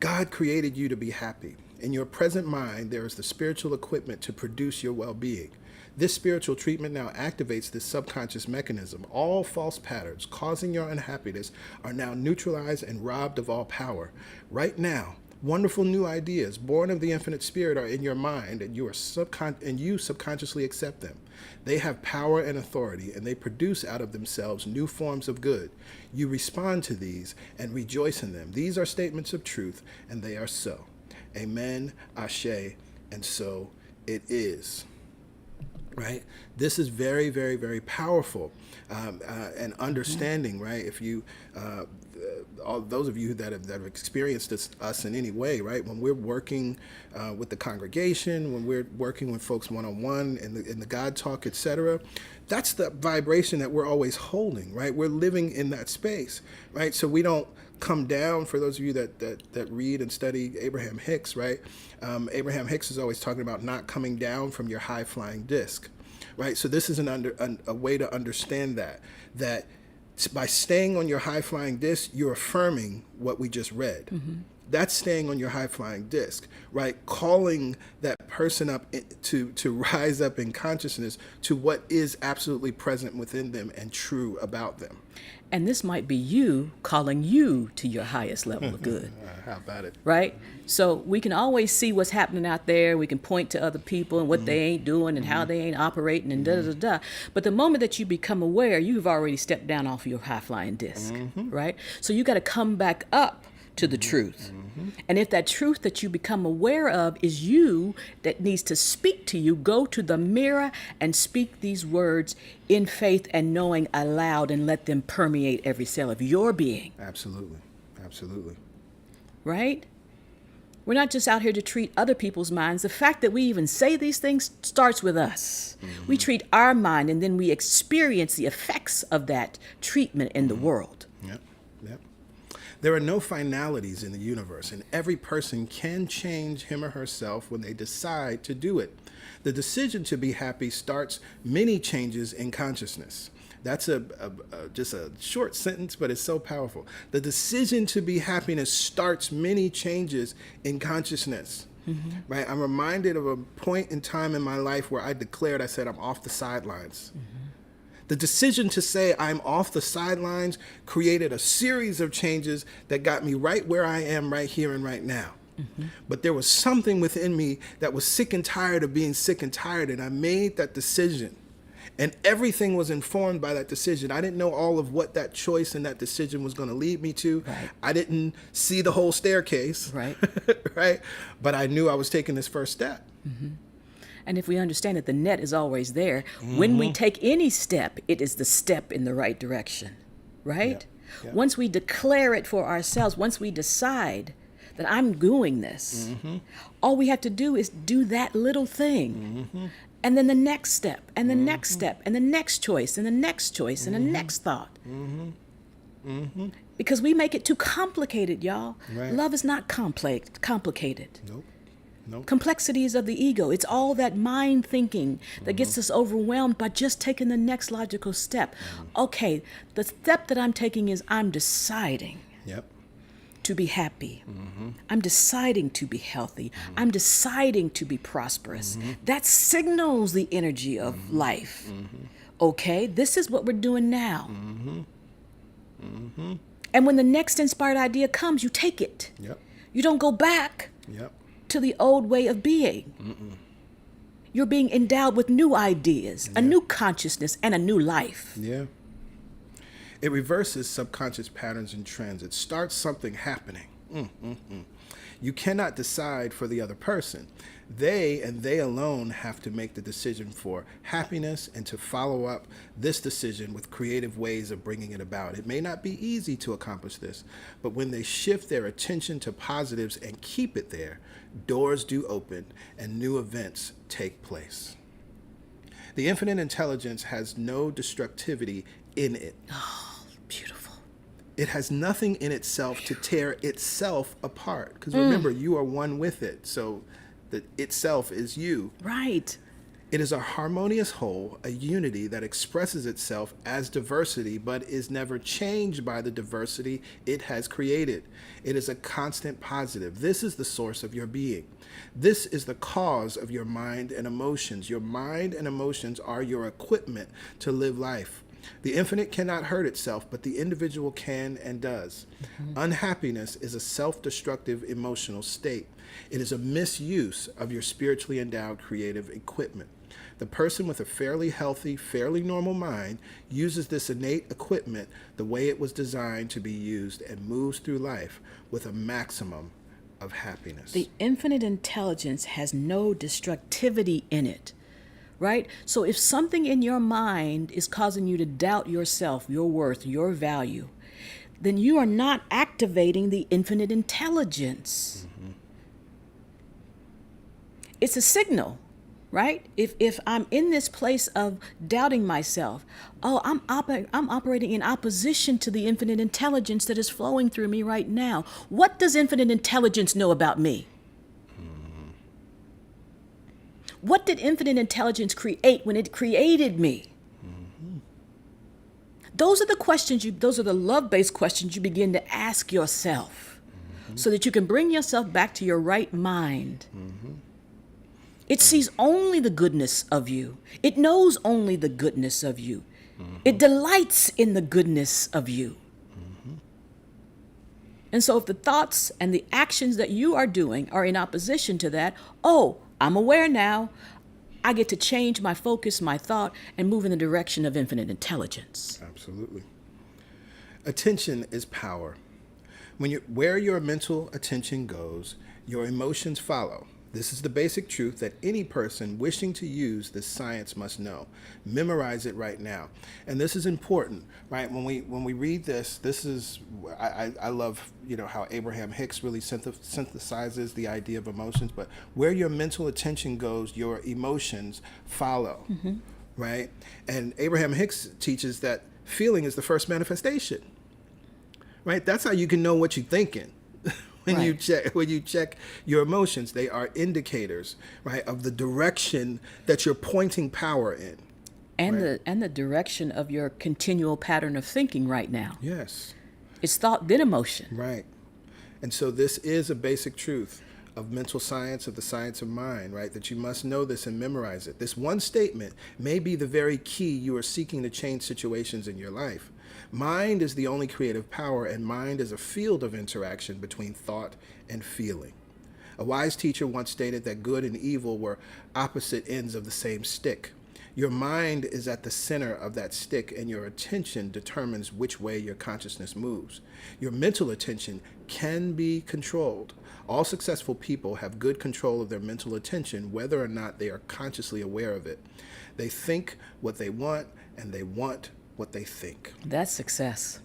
God created you to be happy. In your present mind, there is the spiritual equipment to produce your well-being. This spiritual treatment now activates this subconscious mechanism. All false patterns causing your unhappiness are now neutralized and robbed of all power. Right now, wonderful new ideas born of the infinite spirit are in your mind, and you subconsciously accept them. They have power and authority, and they produce out of themselves new forms of good. You respond to these and rejoice in them. These are statements of truth, and they are so. Amen, Ashe, and so it is. Right? This is very, very, very powerful and understanding, right? If you, all those of you that have experienced us in any way, right? When we're working with the congregation, when we're working with folks one-on-one in the God talk, etc., that's the vibration that we're always holding, right? We're living in that space, right? So we don't come down. For those of you that read and study Abraham Hicks, right? Abraham Hicks is always talking about not coming down from your high-flying disc, right? So this is a way to understand that by staying on your high-flying disc, you're affirming what we just read. That's staying on your high-flying disc, right? Calling that person up to rise up in consciousness to what is absolutely present within them and true about them. And this might be you calling you to your highest level of good. How about it? Right? So we can always see what's happening out there. We can point to other people and what they ain't doing and how they ain't operating and da-da-da-da. But the moment that you become aware, you've already stepped down off your high-flying disc, right? So you got to come back up to the truth. And if that truth that you become aware of is you that needs to speak to you, go to the mirror and speak these words in faith and knowing aloud and let them permeate every cell of your being. Absolutely. Absolutely. Right? We're not just out here to treat other people's minds. The fact that we even say these things starts with us. We treat our mind and then we experience the effects of that treatment in the world. Yep. Yep. There are no finalities in the universe, and every person can change him or herself when they decide to do it. The decision to be happy starts many changes in consciousness. That's just a short sentence, but it's so powerful. The decision to be happiness starts many changes in consciousness. Right? I'm reminded of a point in time in my life where I said, I'm off the sidelines. The decision to say I'm off the sidelines created a series of changes that got me right where I am right here and right now. But there was something within me that was sick and tired of being sick and tired, and I made that decision. And everything was informed by that decision. I didn't know all of what that choice and that decision was going to lead me to. Right. I didn't see the whole staircase. Right. Right? But I knew I was taking this first step. And if we understand that the net is always there, when we take any step, it is the step in the right direction, right? Yeah. Yeah. Once we declare it for ourselves, once we decide that I'm doing this, all we have to do is do that little thing. And then the next step, and the next step, and the next choice, and the next choice, and the next thought. Because we make it too complicated, y'all. Right. Love is not complicated. Nope. Complexities of the ego. It's all that mind thinking that gets us overwhelmed by just taking the next logical step. Okay, the step that I'm taking is I'm deciding to be happy. I'm deciding to be healthy. I'm deciding to be prosperous. That signals the energy of life. Okay, this is what we're doing now. And when the next inspired idea comes, you take it. You don't go back to the old way of being. You're being endowed with new ideas, a new consciousness, and a new life. It reverses subconscious patterns and trends. It starts something happening. You cannot decide for the other person. They and they alone have to make the decision for happiness and to follow up this decision with creative ways of bringing it about. It may not be easy to accomplish this, but when they shift their attention to positives and keep it there, doors do open and new events take place. The infinite intelligence has no destructivity in it. Oh, beautiful. It has nothing in itself to tear itself apart. Because remember, you are one with it. So the itself is you. Right. It is a harmonious whole, a unity that expresses itself as diversity, but is never changed by the diversity it has created. It is a constant positive. This is the source of your being. This is the cause of your mind and emotions. Your mind and emotions are your equipment to live life. The infinite cannot hurt itself, but the individual can and does. Unhappiness is a self-destructive emotional state. It is a misuse of your spiritually endowed creative equipment. The person with a fairly healthy, fairly normal mind uses this innate equipment the way it was designed to be used and moves through life with a maximum of happiness. The infinite intelligence has no destructivity in it. Right? So if something in your mind is causing you to doubt yourself, your worth, your value, then you are not activating the infinite intelligence. It's a signal, right? If I'm in this place of doubting myself, I'm operating in opposition to the infinite intelligence that is flowing through me right now. What does infinite intelligence know about me? What did infinite intelligence create when it created me? Those are the questions those are the love-based questions you begin to ask yourself so that you can bring yourself back to your right mind. It sees only the goodness of you. It knows only the goodness of you. It delights in the goodness of you. And so if the thoughts and the actions that you are doing are in opposition to that, I'm aware now. I get to change my focus, my thought, and move in the direction of infinite intelligence. Absolutely. Attention is power. Where your mental attention goes, your emotions follow. This is the basic truth that any person wishing to use this science must know. Memorize it right now. And this is important, right? When we read this is, I love, how Abraham Hicks really synthesizes the idea of emotions, but where your mental attention goes, your emotions follow, right? And Abraham Hicks teaches that feeling is the first manifestation, right? That's how you can know what you're thinking. When you check your emotions, they are indicators, right, of the direction that you're pointing power in. And the direction of your continual pattern of thinking right now. Yes. It's thought, then emotion. Right. And so this is a basic truth of mental science, of the science of mind, right, that you must know this and memorize it. This one statement may be the very key you are seeking to change situations in your life. Mind is the only creative power, and mind is a field of interaction between thought and feeling. A wise teacher once stated that good and evil were opposite ends of the same stick. Your mind is at the center of that stick, and your attention determines which way your consciousness moves. Your mental attention can be controlled. All successful people have good control of their mental attention, whether or not they are consciously aware of it. They think what they want, and they want what they think. That's success.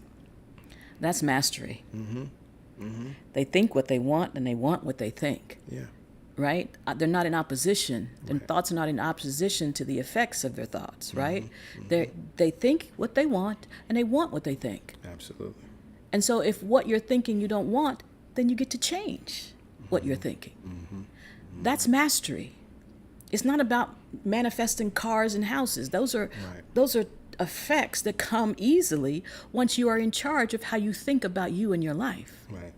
That's mastery. They think what they want, and they want what they think. Yeah. Right? They're not in opposition. Their thoughts are not in opposition to the effects of their thoughts, right? They think what they want, and they want what they think. Absolutely. And so if what you're thinking you don't want, then you get to change what you're thinking. That's mastery. It's not about manifesting cars and houses. Those are effects that come easily once you are in charge of how you think about you and your life. Right.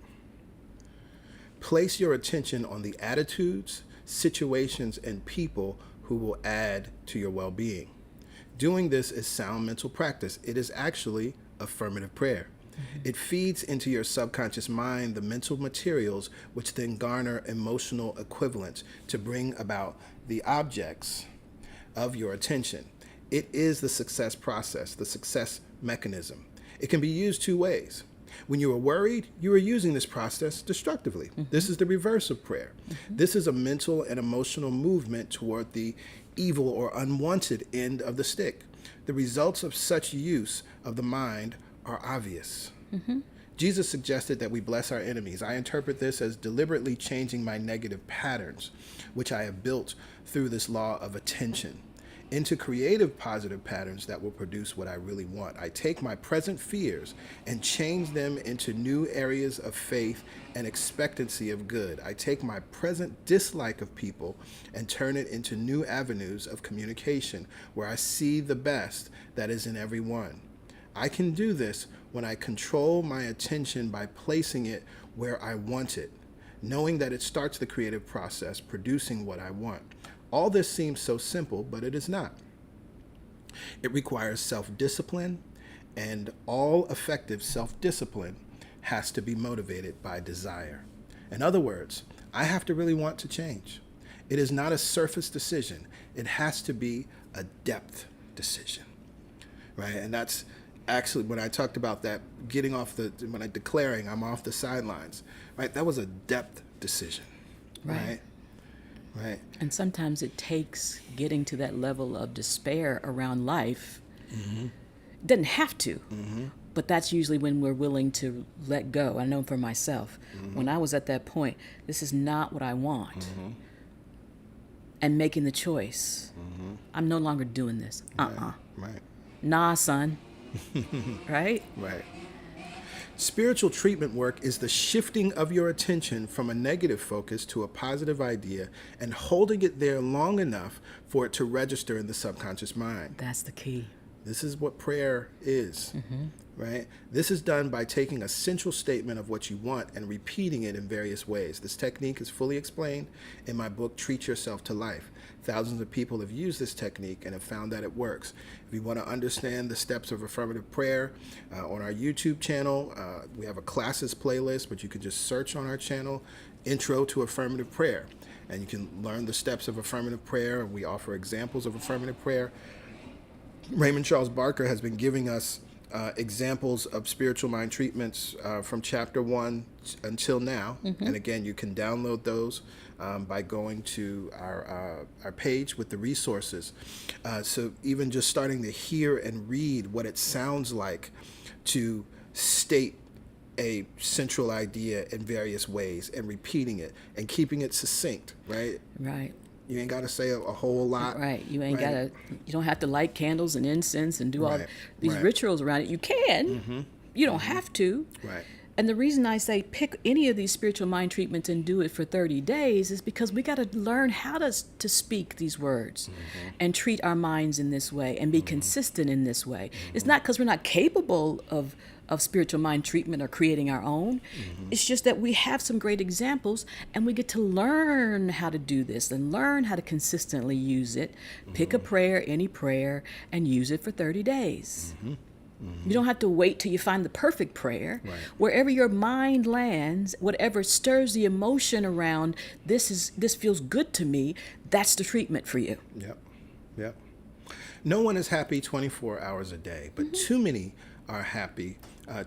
Place your attention on the attitudes, situations, and people who will add to your well-being. Doing this is sound mental practice. It is actually affirmative prayer. It feeds into your subconscious mind the mental materials which then garner emotional equivalents to bring about the objects of your attention. It is the success process, the success mechanism. It can be used two ways. When you are worried, you are using this process destructively. This is the reverse of prayer. This is a mental and emotional movement toward the evil or unwanted end of the stick. The results of such use of the mind are obvious. Jesus suggested that we bless our enemies. I interpret this as deliberately changing my negative patterns, which I have built through this law of attention, into creative positive patterns that will produce what I really want. I take my present fears and change them into new areas of faith and expectancy of good. I take my present dislike of people and turn it into new avenues of communication where I see the best that is in everyone. I can do this when I control my attention by placing it where I want it, knowing that it starts the creative process, producing what I want. All this seems so simple, but it is not. It requires self-discipline, and all effective self-discipline has to be motivated by desire. In other words, I have to really want to change. It is not a surface decision. It has to be a depth decision, right? And that's actually when I talked about that, when I declaring I'm off the sidelines, right? That was a depth decision, right? Right. And sometimes it takes getting to that level of despair around life. It doesn't have to, but that's usually when we're willing to let go. I know for myself, when I was at that point, this is not what I want. And making the choice. I'm no longer doing this. Right. Nah, son. Right? Right. Spiritual treatment work is the shifting of your attention from a negative focus to a positive idea and holding it there long enough for it to register in the subconscious mind. That's the key. This is what prayer is, right? This is done by taking a central statement of what you want and repeating it in various ways. This technique is fully explained in my book, Treat Yourself to Life. Thousands of people have used this technique and have found that it works. If you want to understand the steps of affirmative prayer, on our YouTube channel, we have a classes playlist, but you can just search on our channel, Intro to Affirmative Prayer, and you can learn the steps of affirmative prayer. We offer examples of affirmative prayer. Raymond Charles Barker has been giving us examples of spiritual mind treatments from chapter 1 until now. And again, you can download those by going to our page with the resources. So even just starting to hear and read what it sounds like to state a central idea in various ways and repeating it and keeping it succinct, right? Right. You ain't got to say a whole lot. Right. You ain't right? you don't have to light candles and incense and do all Right. these Right. rituals around it. You can. You don't have to. Right. And the reason I say pick any of these spiritual mind treatments and do it for 30 days is because we got to learn how to speak these words and treat our minds in this way and be consistent in this way. It's not because we're not capable of spiritual mind treatment or creating our own. It's just that we have some great examples and we get to learn how to do this and learn how to consistently use it. Pick a prayer, any prayer, and use it for 30 days. You don't have to wait till you find the perfect prayer. Right. Wherever your mind lands, whatever stirs the emotion around this feels good to me, that's the treatment for you. Yep. No one is happy 24 hours a day, but too many are happy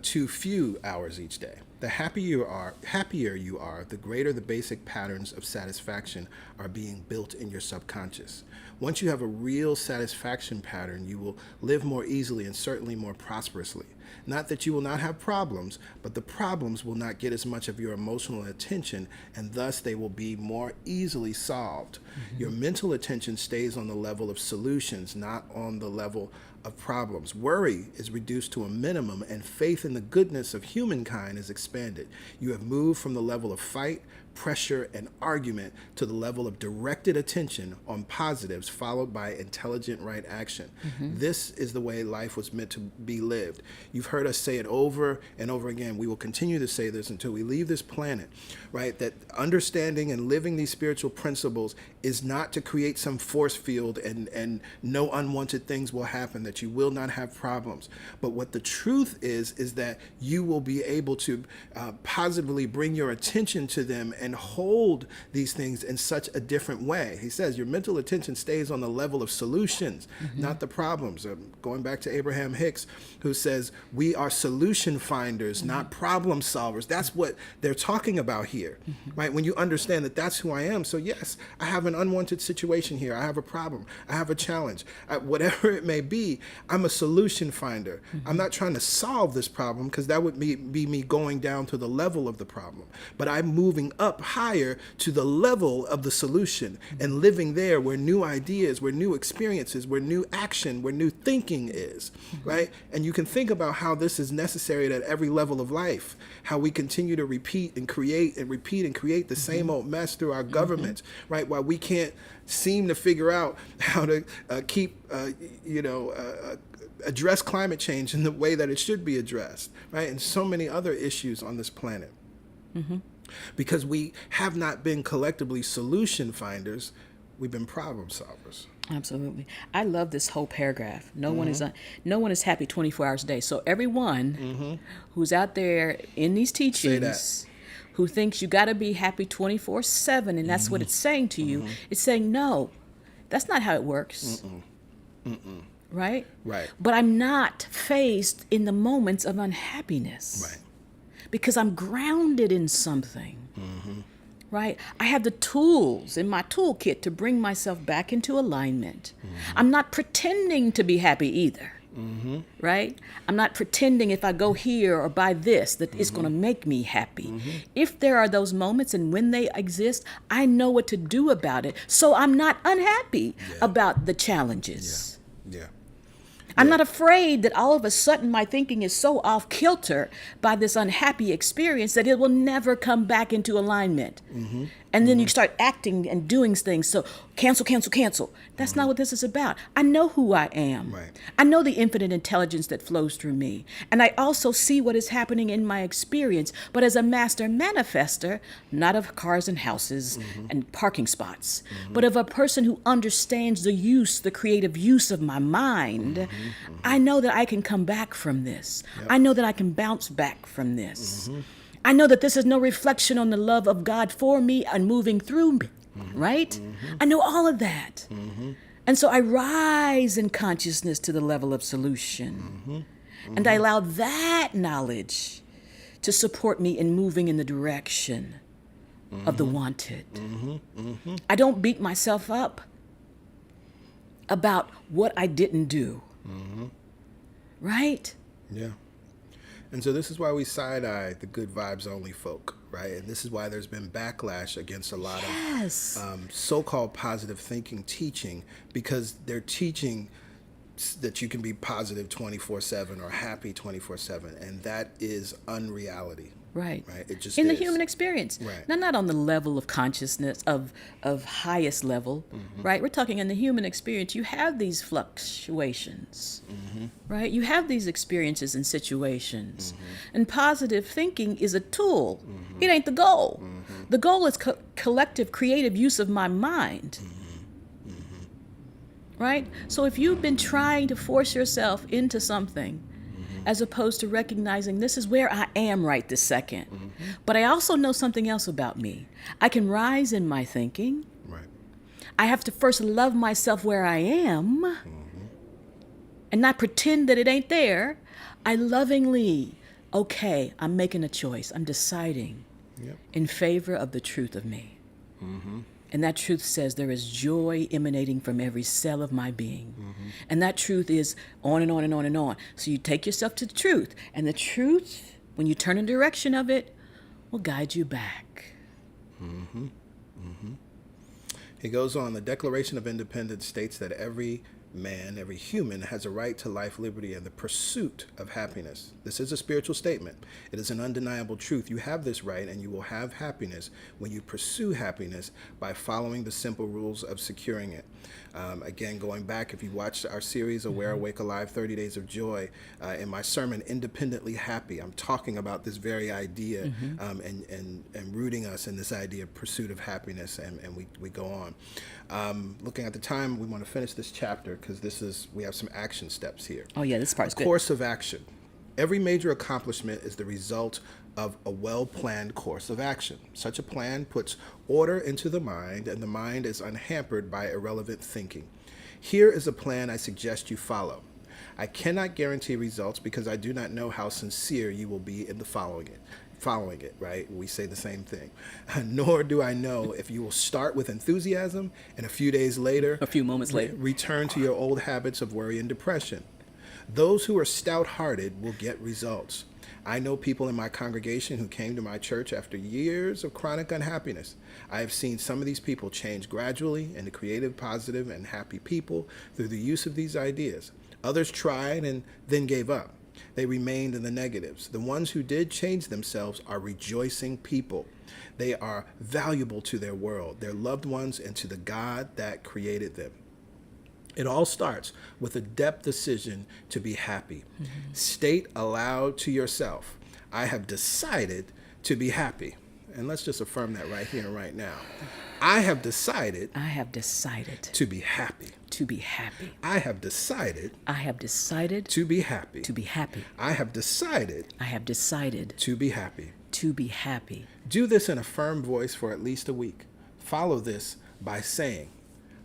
too few hours each day. The happier you are, the greater the basic patterns of satisfaction are being built in your subconscious. Once you have a real satisfaction pattern, you will live more easily and certainly more prosperously. Not that you will not have problems, but the problems will not get as much of your emotional attention, and thus they will be more easily solved. Your mental attention stays on the level of solutions, not on the level of problems. Worry is reduced to a minimum, and faith in the goodness of humankind is expanded. You have moved from the level of fight, pressure, and argument to the level of directed attention on positives followed by intelligent right action. This is the way life was meant to be lived. You've heard us say it over and over again. We will continue to say this until we leave this planet, right? That understanding and living these spiritual principles is not to create some force field and no unwanted things will happen, that you will not have problems. But what the truth is that you will be able to positively bring your attention to them and hold these things in such a different way. He says your mental attention stays on the level of solutions, not the problems. Going back to Abraham Hicks, who says, We are solution finders, not problem solvers. That's what they're talking about here, right? When you understand that that's who I am. So yes, I have an unwanted situation here. I have a problem. I have a challenge. Whatever it may be, I'm a solution finder. I'm not trying to solve this problem, because that would be me going down to the level of the problem. But I'm moving up higher to the level of the solution and living there where new ideas, where new experiences, where new action, where new thinking is, right? And you can think about how this is necessary at every level of life, how we continue to repeat and create and repeat and create the same old mess through our government, right? While we can't seem to figure out how to address climate change in the way that it should be addressed, right? And so many other issues on this planet. Because we have not been collectively solution finders, we've been problem solvers. Absolutely. I love this whole paragraph. No one is happy 24 hours a day. So everyone who's out there in these teachings who thinks you got to be happy 24/7 and that's what it's saying to you, it's saying, no, that's not how it works. Right? Right. But I'm not faced in the moments of unhappiness. Right. Because I'm grounded in something. Right? I have the tools in my toolkit to bring myself back into alignment. I'm not pretending to be happy either. Right? I'm not pretending if I go here or buy this that it's going to make me happy. If there are those moments and when they exist, I know what to do about it. So I'm not unhappy about the challenges. Yeah. I'm not afraid that all of a sudden my thinking is so off kilter by this unhappy experience that it will never come back into alignment. And then you start acting and doing things. So cancel. That's not what this is about. I know who I am. Right. I know the infinite intelligence that flows through me. And I also see what is happening in my experience, but as a master manifester, not of cars and houses and parking spots, but of a person who understands the creative use of my mind. I know that I can come back from this. I know that I can bounce back from this. I know that this is no reflection on the love of God for me and moving through me, right? I know all of that. And so I rise in consciousness to the level of solution. And I allow that knowledge to support me in moving in the direction of the wanted. I don't beat myself up about what I didn't do. Right? Yeah. And so this is why we side-eye the good vibes only folk, right? And this is why there's been backlash against a lot of so-called positive thinking teaching, because they're teaching that you can be positive 24/7 or happy 24/7, and that is unreality. Right. It just in is. the human experience. Right. Now, not on the level of consciousness of highest level, right? We're talking in the human experience. You have these fluctuations, right? You have these experiences and situations. And positive thinking is a tool. It ain't the goal. The goal is collective creative use of my mind. Right? So if you've been trying to force yourself into something, as opposed to recognizing this is where I am right this second. But I also know something else about me. I can rise in my thinking. Right. I have to first love myself where I am and not pretend that it ain't there. I lovingly, I'm making a choice. I'm deciding in favor of the truth of me. And that truth says there is joy emanating from every cell of my being. And that truth is on and on and on and on. So you take yourself to the truth. And the truth, when you turn in the direction of it, will guide you back. He goes on, the Declaration of Independence states that every man, every human has a right to life, liberty, and the pursuit of happiness. This is a spiritual statement. It is an undeniable truth. You have this right, and you will have happiness when you pursue happiness by following the simple rules of securing it. Again, going back, if you watched our series, Aware, Awake, Alive, 30 Days of Joy, in my sermon, Independently Happy, I'm talking about this very idea and rooting us in this idea of pursuit of happiness, and we go on. Looking at the time, we want to finish this chapter because we have some action steps here. Oh yeah, this part's good. Course of action. Every major accomplishment is the result of a well-planned course of action. Such a plan puts order into the mind, and the mind is unhampered by irrelevant thinking. Here is a plan I suggest you follow. I cannot guarantee results because I do not know how sincere you will be in the following it, right? We say the same thing. Nor do I know if you will start with enthusiasm and a few days later, A few moments later. return to your old habits of worry and depression. Those who are stout-hearted will get results. I know people in my congregation who came to my church after years of chronic unhappiness. I have seen some of these people change gradually into creative, positive, and happy people through the use of these ideas. Others tried and then gave up. They remained in the negatives. The ones who did change themselves are rejoicing people. They are valuable to their world, their loved ones, and to the God that created them. It all starts with a depth decision to be happy. State aloud to yourself, I have decided to be happy. And let's just affirm that right here and right now. I have decided I have decided to be happy. to be happy. I have decided I have decided to be happy. to be happy. I have decided I have decided to be happy. to be happy. Do this in a firm voice for at least a week. Follow this by saying,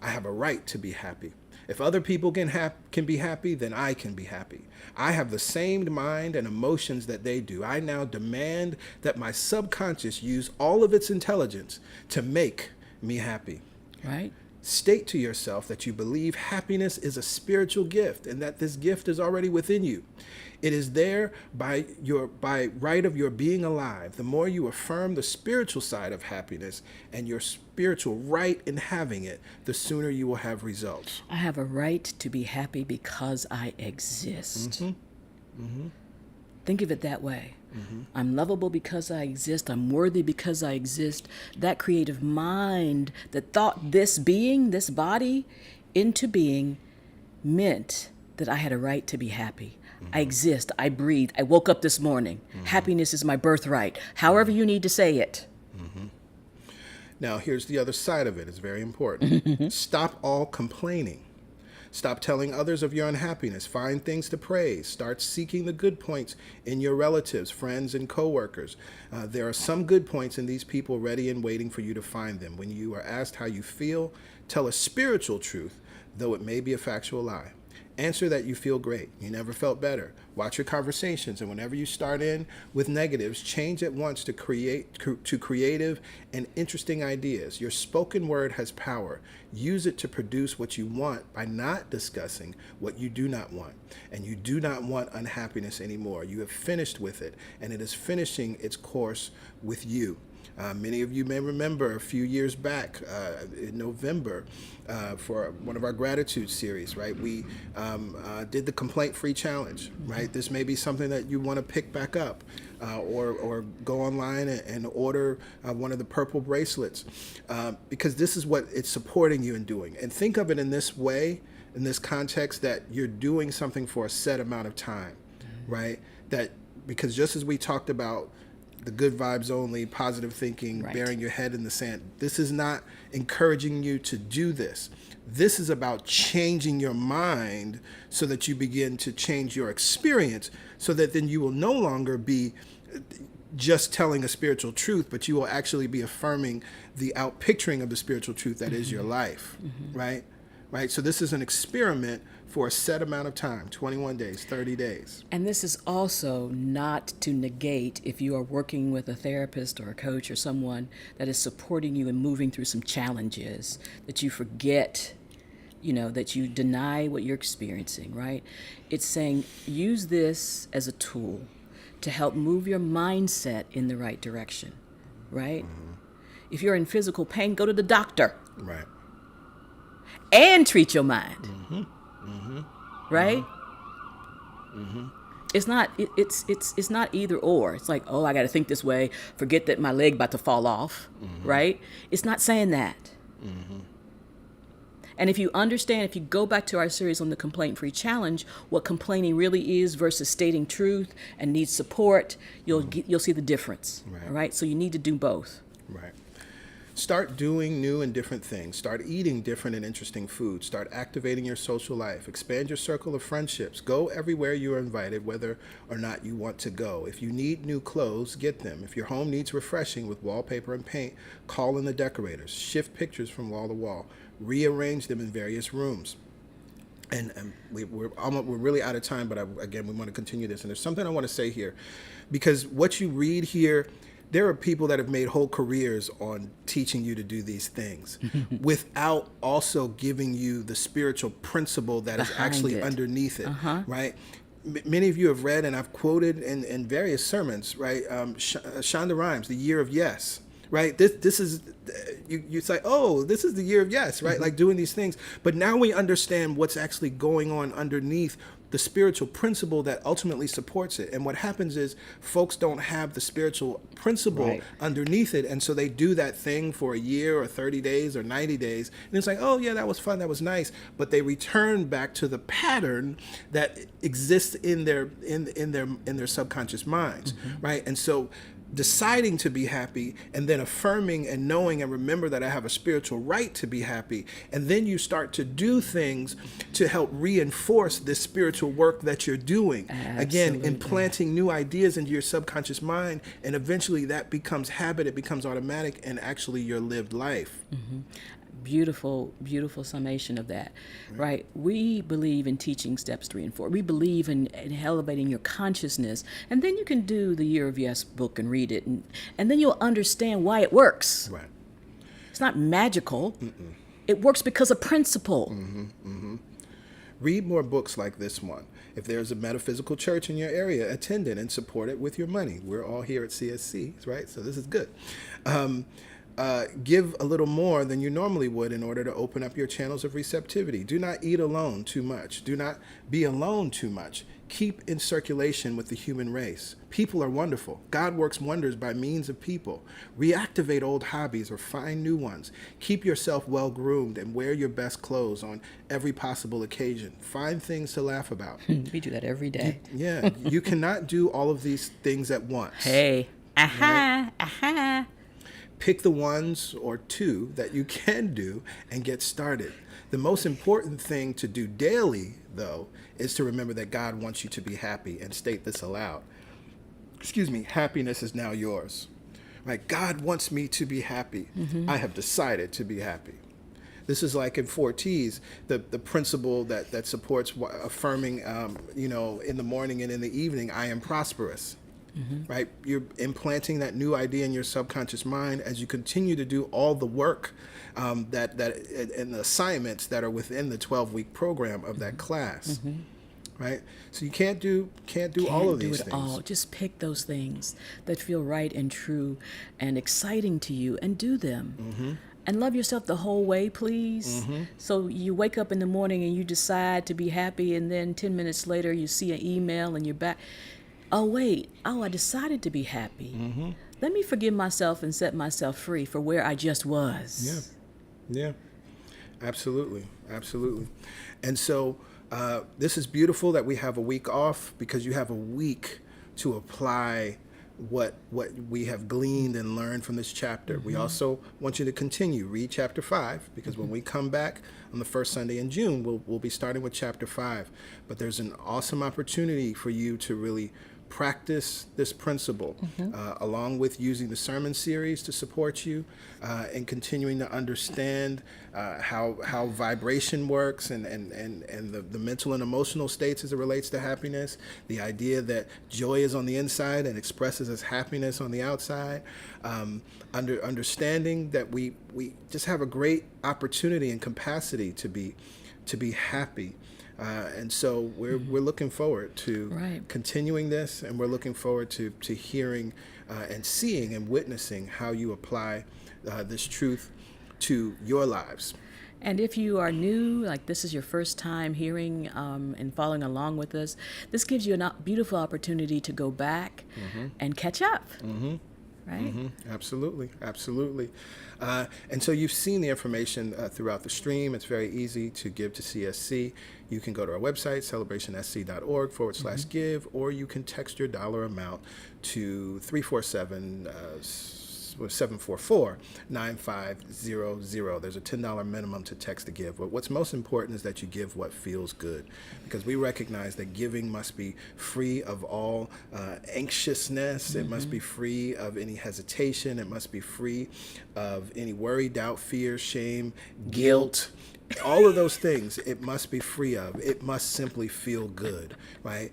I have a right to be happy. If other people can be happy, then I can be happy. I have the same mind and emotions that they do. I now demand that my subconscious use all of its intelligence to make me happy. Right? State to yourself that you believe happiness is a spiritual gift and that this gift is already within you. It is there by right of your being alive. The more you affirm the spiritual side of happiness and your spiritual right in having it, the sooner you will have results. I have a right to be happy because I exist. Think of it that way. I'm lovable because I exist. I'm worthy because I exist. That creative mind that thought this being, this body, into being meant that I had a right to be happy. I exist. I breathe. I woke up this morning. Happiness is my birthright. However you need to say it. Now, here's the other side of it. It's very important. Stop all complaining. Stop telling others of your unhappiness. Find things to praise. Start seeking the good points in your relatives, friends, and coworkers. There are some good points in these people ready and waiting for you to find them. When you are asked how you feel, tell a spiritual truth, though it may be a factual lie. Answer that you feel great. You never felt better. Watch your conversations, and whenever you start in with negatives, change at once to creative and interesting ideas. Your spoken word has power. Use it to produce what you want by not discussing what you do not want. And you do not want unhappiness anymore. You have finished with it, and it is finishing its course with you. Many of you may remember a few years back in November for one of our gratitude series, right? We did the complaint-free challenge, right? This may be something that you want to pick back up or go online and order one of the purple bracelets because this is what it's supporting you in doing. And think of it in this way, in this context, that you're doing something for a set amount of time, right? That because just as we talked about the good vibes only, positive thinking, Right. burying your head in the sand. This is not encouraging you to do this. This is about changing your mind so that you begin to change your experience so that then you will no longer be just telling a spiritual truth, but you will actually be affirming the outpicturing of the spiritual truth that is your life, right? Right? So this is an experiment for a set amount of time, 21 days, 30 days. And this is also not to negate if you are working with a therapist or a coach or someone that is supporting you and moving through some challenges, that you forget, that you deny what you're experiencing, right? It's saying use this as a tool to help move your mindset in the right direction, right? If you're in physical pain, go to the doctor. Right. And treat your mind. Right? It's not it's not either or. It's like, oh, I got to think this way, forget that my leg about to fall off, right? It's not saying that. And if you understand, if you go back to our series on the complaint-free challenge, what complaining really is versus stating truth and needs support, you'll see the difference. Right. All right? So you need to do both. Right. Start doing new and different things. Start eating different and interesting foods. Start activating your social life. Expand your circle of friendships. Go everywhere you are invited, whether or not you want to go. If you need new clothes, get them. If your home needs refreshing with wallpaper and paint, call in the decorators. Shift pictures from wall to wall. Rearrange them in various rooms. And we're really out of time, but again, we want to continue this. And there's something I want to say here, because what you read here, there are people that have made whole careers on teaching you to do these things without also giving you the spiritual principle that is actually underneath it, right? Many of you have read, and I've quoted in various sermons, right? Shonda Rhimes, The Year of Yes. Right. This is you say, oh, this is the year of yes, right? Like doing these things. But now we understand what's actually going on underneath the spiritual principle that ultimately supports it. And what happens is folks don't have the spiritual principle underneath it. And so they do that thing for a year or 30 days or 90 days. And it's like, oh, yeah, that was fun. That was nice. But they return back to the pattern that exists in their subconscious minds. Right. And so deciding to be happy, and then affirming and knowing and remember that I have a spiritual right to be happy. And then you start to do things to help reinforce this spiritual work that you're doing. Absolutely. Again, implanting new ideas into your subconscious mind, and eventually that becomes habit, it becomes automatic, and actually your lived life. Beautiful, beautiful summation of that, right? We believe in teaching steps 3 and 4. We believe in elevating your consciousness. And then you can do the Year of Yes book and read it. And then you'll understand why it works. Right. It's not magical. It works because of principle. Read more books like this one. If there's a metaphysical church in your area, attend it and support it with your money. We're all here at CSC, right? So this is good. Give a little more than you normally would in order to open up your channels of receptivity. Do not eat alone too much. Do not be alone too much. Keep in circulation with the human race. People are wonderful. God works wonders by means of people. Reactivate old hobbies or find new ones. Keep yourself well groomed and wear your best clothes on every possible occasion. Find things to laugh about. We do that every day. You cannot do all of these things at once. Hey. Right? Pick the ones or two that you can do and get started. The most important thing to do daily, though, is to remember that God wants you to be happy, and state this aloud. Happiness is now yours. Right? God wants me to be happy. I have decided to be happy. This is like in 4Ts, the principle that supports affirming, in the morning and in the evening, I am prosperous. Right? You're implanting that new idea in your subconscious mind as you continue to do all the work and the assignments that are within the 12-week program of that class. Right? So you can't do all of these things. All. Just pick those things that feel right and true and exciting to you and do them. And love yourself the whole way, please. So you wake up in the morning and you decide to be happy, and then 10 minutes later you see an email and you're back. Oh, wait. Oh, I decided to be happy. Let me forgive myself and set myself free for where I just was. Yeah. Absolutely. And so this is beautiful that we have a week off, because you have a week to apply what we have gleaned and learned from this chapter. We also want you to continue, read chapter 5, because when we come back on the first Sunday in June, we'll be starting with chapter 5. But there's an awesome opportunity for you to really practice this principle, along with using the sermon series to support you, and continuing to understand how vibration works and the mental and emotional states as it relates to happiness, the idea that joy is on the inside and expresses as happiness on the outside, understanding that we just have a great opportunity and capacity to be happy. And so we're looking forward to continuing this, and we're looking forward to hearing and seeing and witnessing how you apply this truth to your lives. And if you are new, like this is your first time hearing and following along with us, this gives you a beautiful opportunity to go back and catch up. Right? Absolutely. And so you've seen the information throughout the stream. It's very easy to give to CSC. You can go to our website, celebrationsc.org/give, or you can text your dollar amount to 347-744-9500. There's a $10 minimum to text to give. But what's most important is that you give what feels good, because we recognize that giving must be free of all anxiousness. It must be free of any hesitation. It must be free of any worry, doubt, fear, shame, guilt, All of those things, it must be free of. It must simply feel good, right?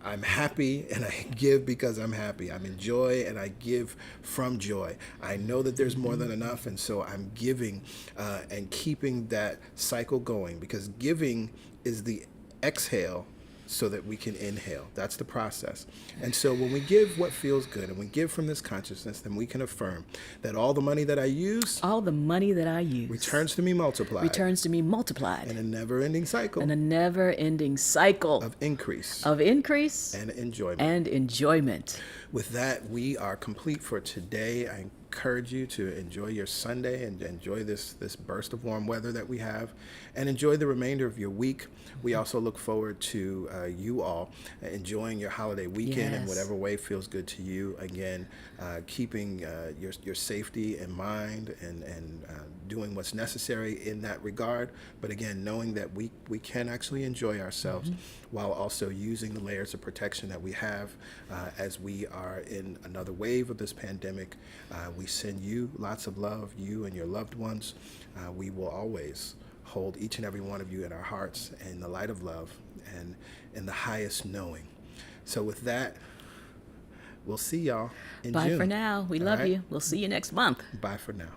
I'm happy and I give because I'm happy. I'm in joy and I give from joy. I know that there's more than enough, and so I'm giving and keeping that cycle going, because giving is the exhale so that we can inhale. That's the process. And so when we give what feels good and we give from this consciousness, then we can affirm that all the money that I use All the money that I use returns to me multiplied returns to me multiplied in a never-ending cycle in a never-ending cycle of increase of increase and enjoyment. and enjoyment. With that, we are complete for today. I encourage you to enjoy your Sunday and enjoy this burst of warm weather that we have, and enjoy the remainder of your week. We also look forward to you all enjoying your holiday weekend in Yes. whatever way feels good to you. Again, keeping your safety in mind and doing what's necessary in that regard. But again, knowing that we can actually enjoy ourselves while also using the layers of protection that we have as we are in another wave of this pandemic. We send you lots of love, you and your loved ones. We will always hold each and every one of you in our hearts in the light of love and in the highest knowing. So with that, we'll see y'all in Bye June. for now. We All love right? you. We'll see you next month. Bye for now.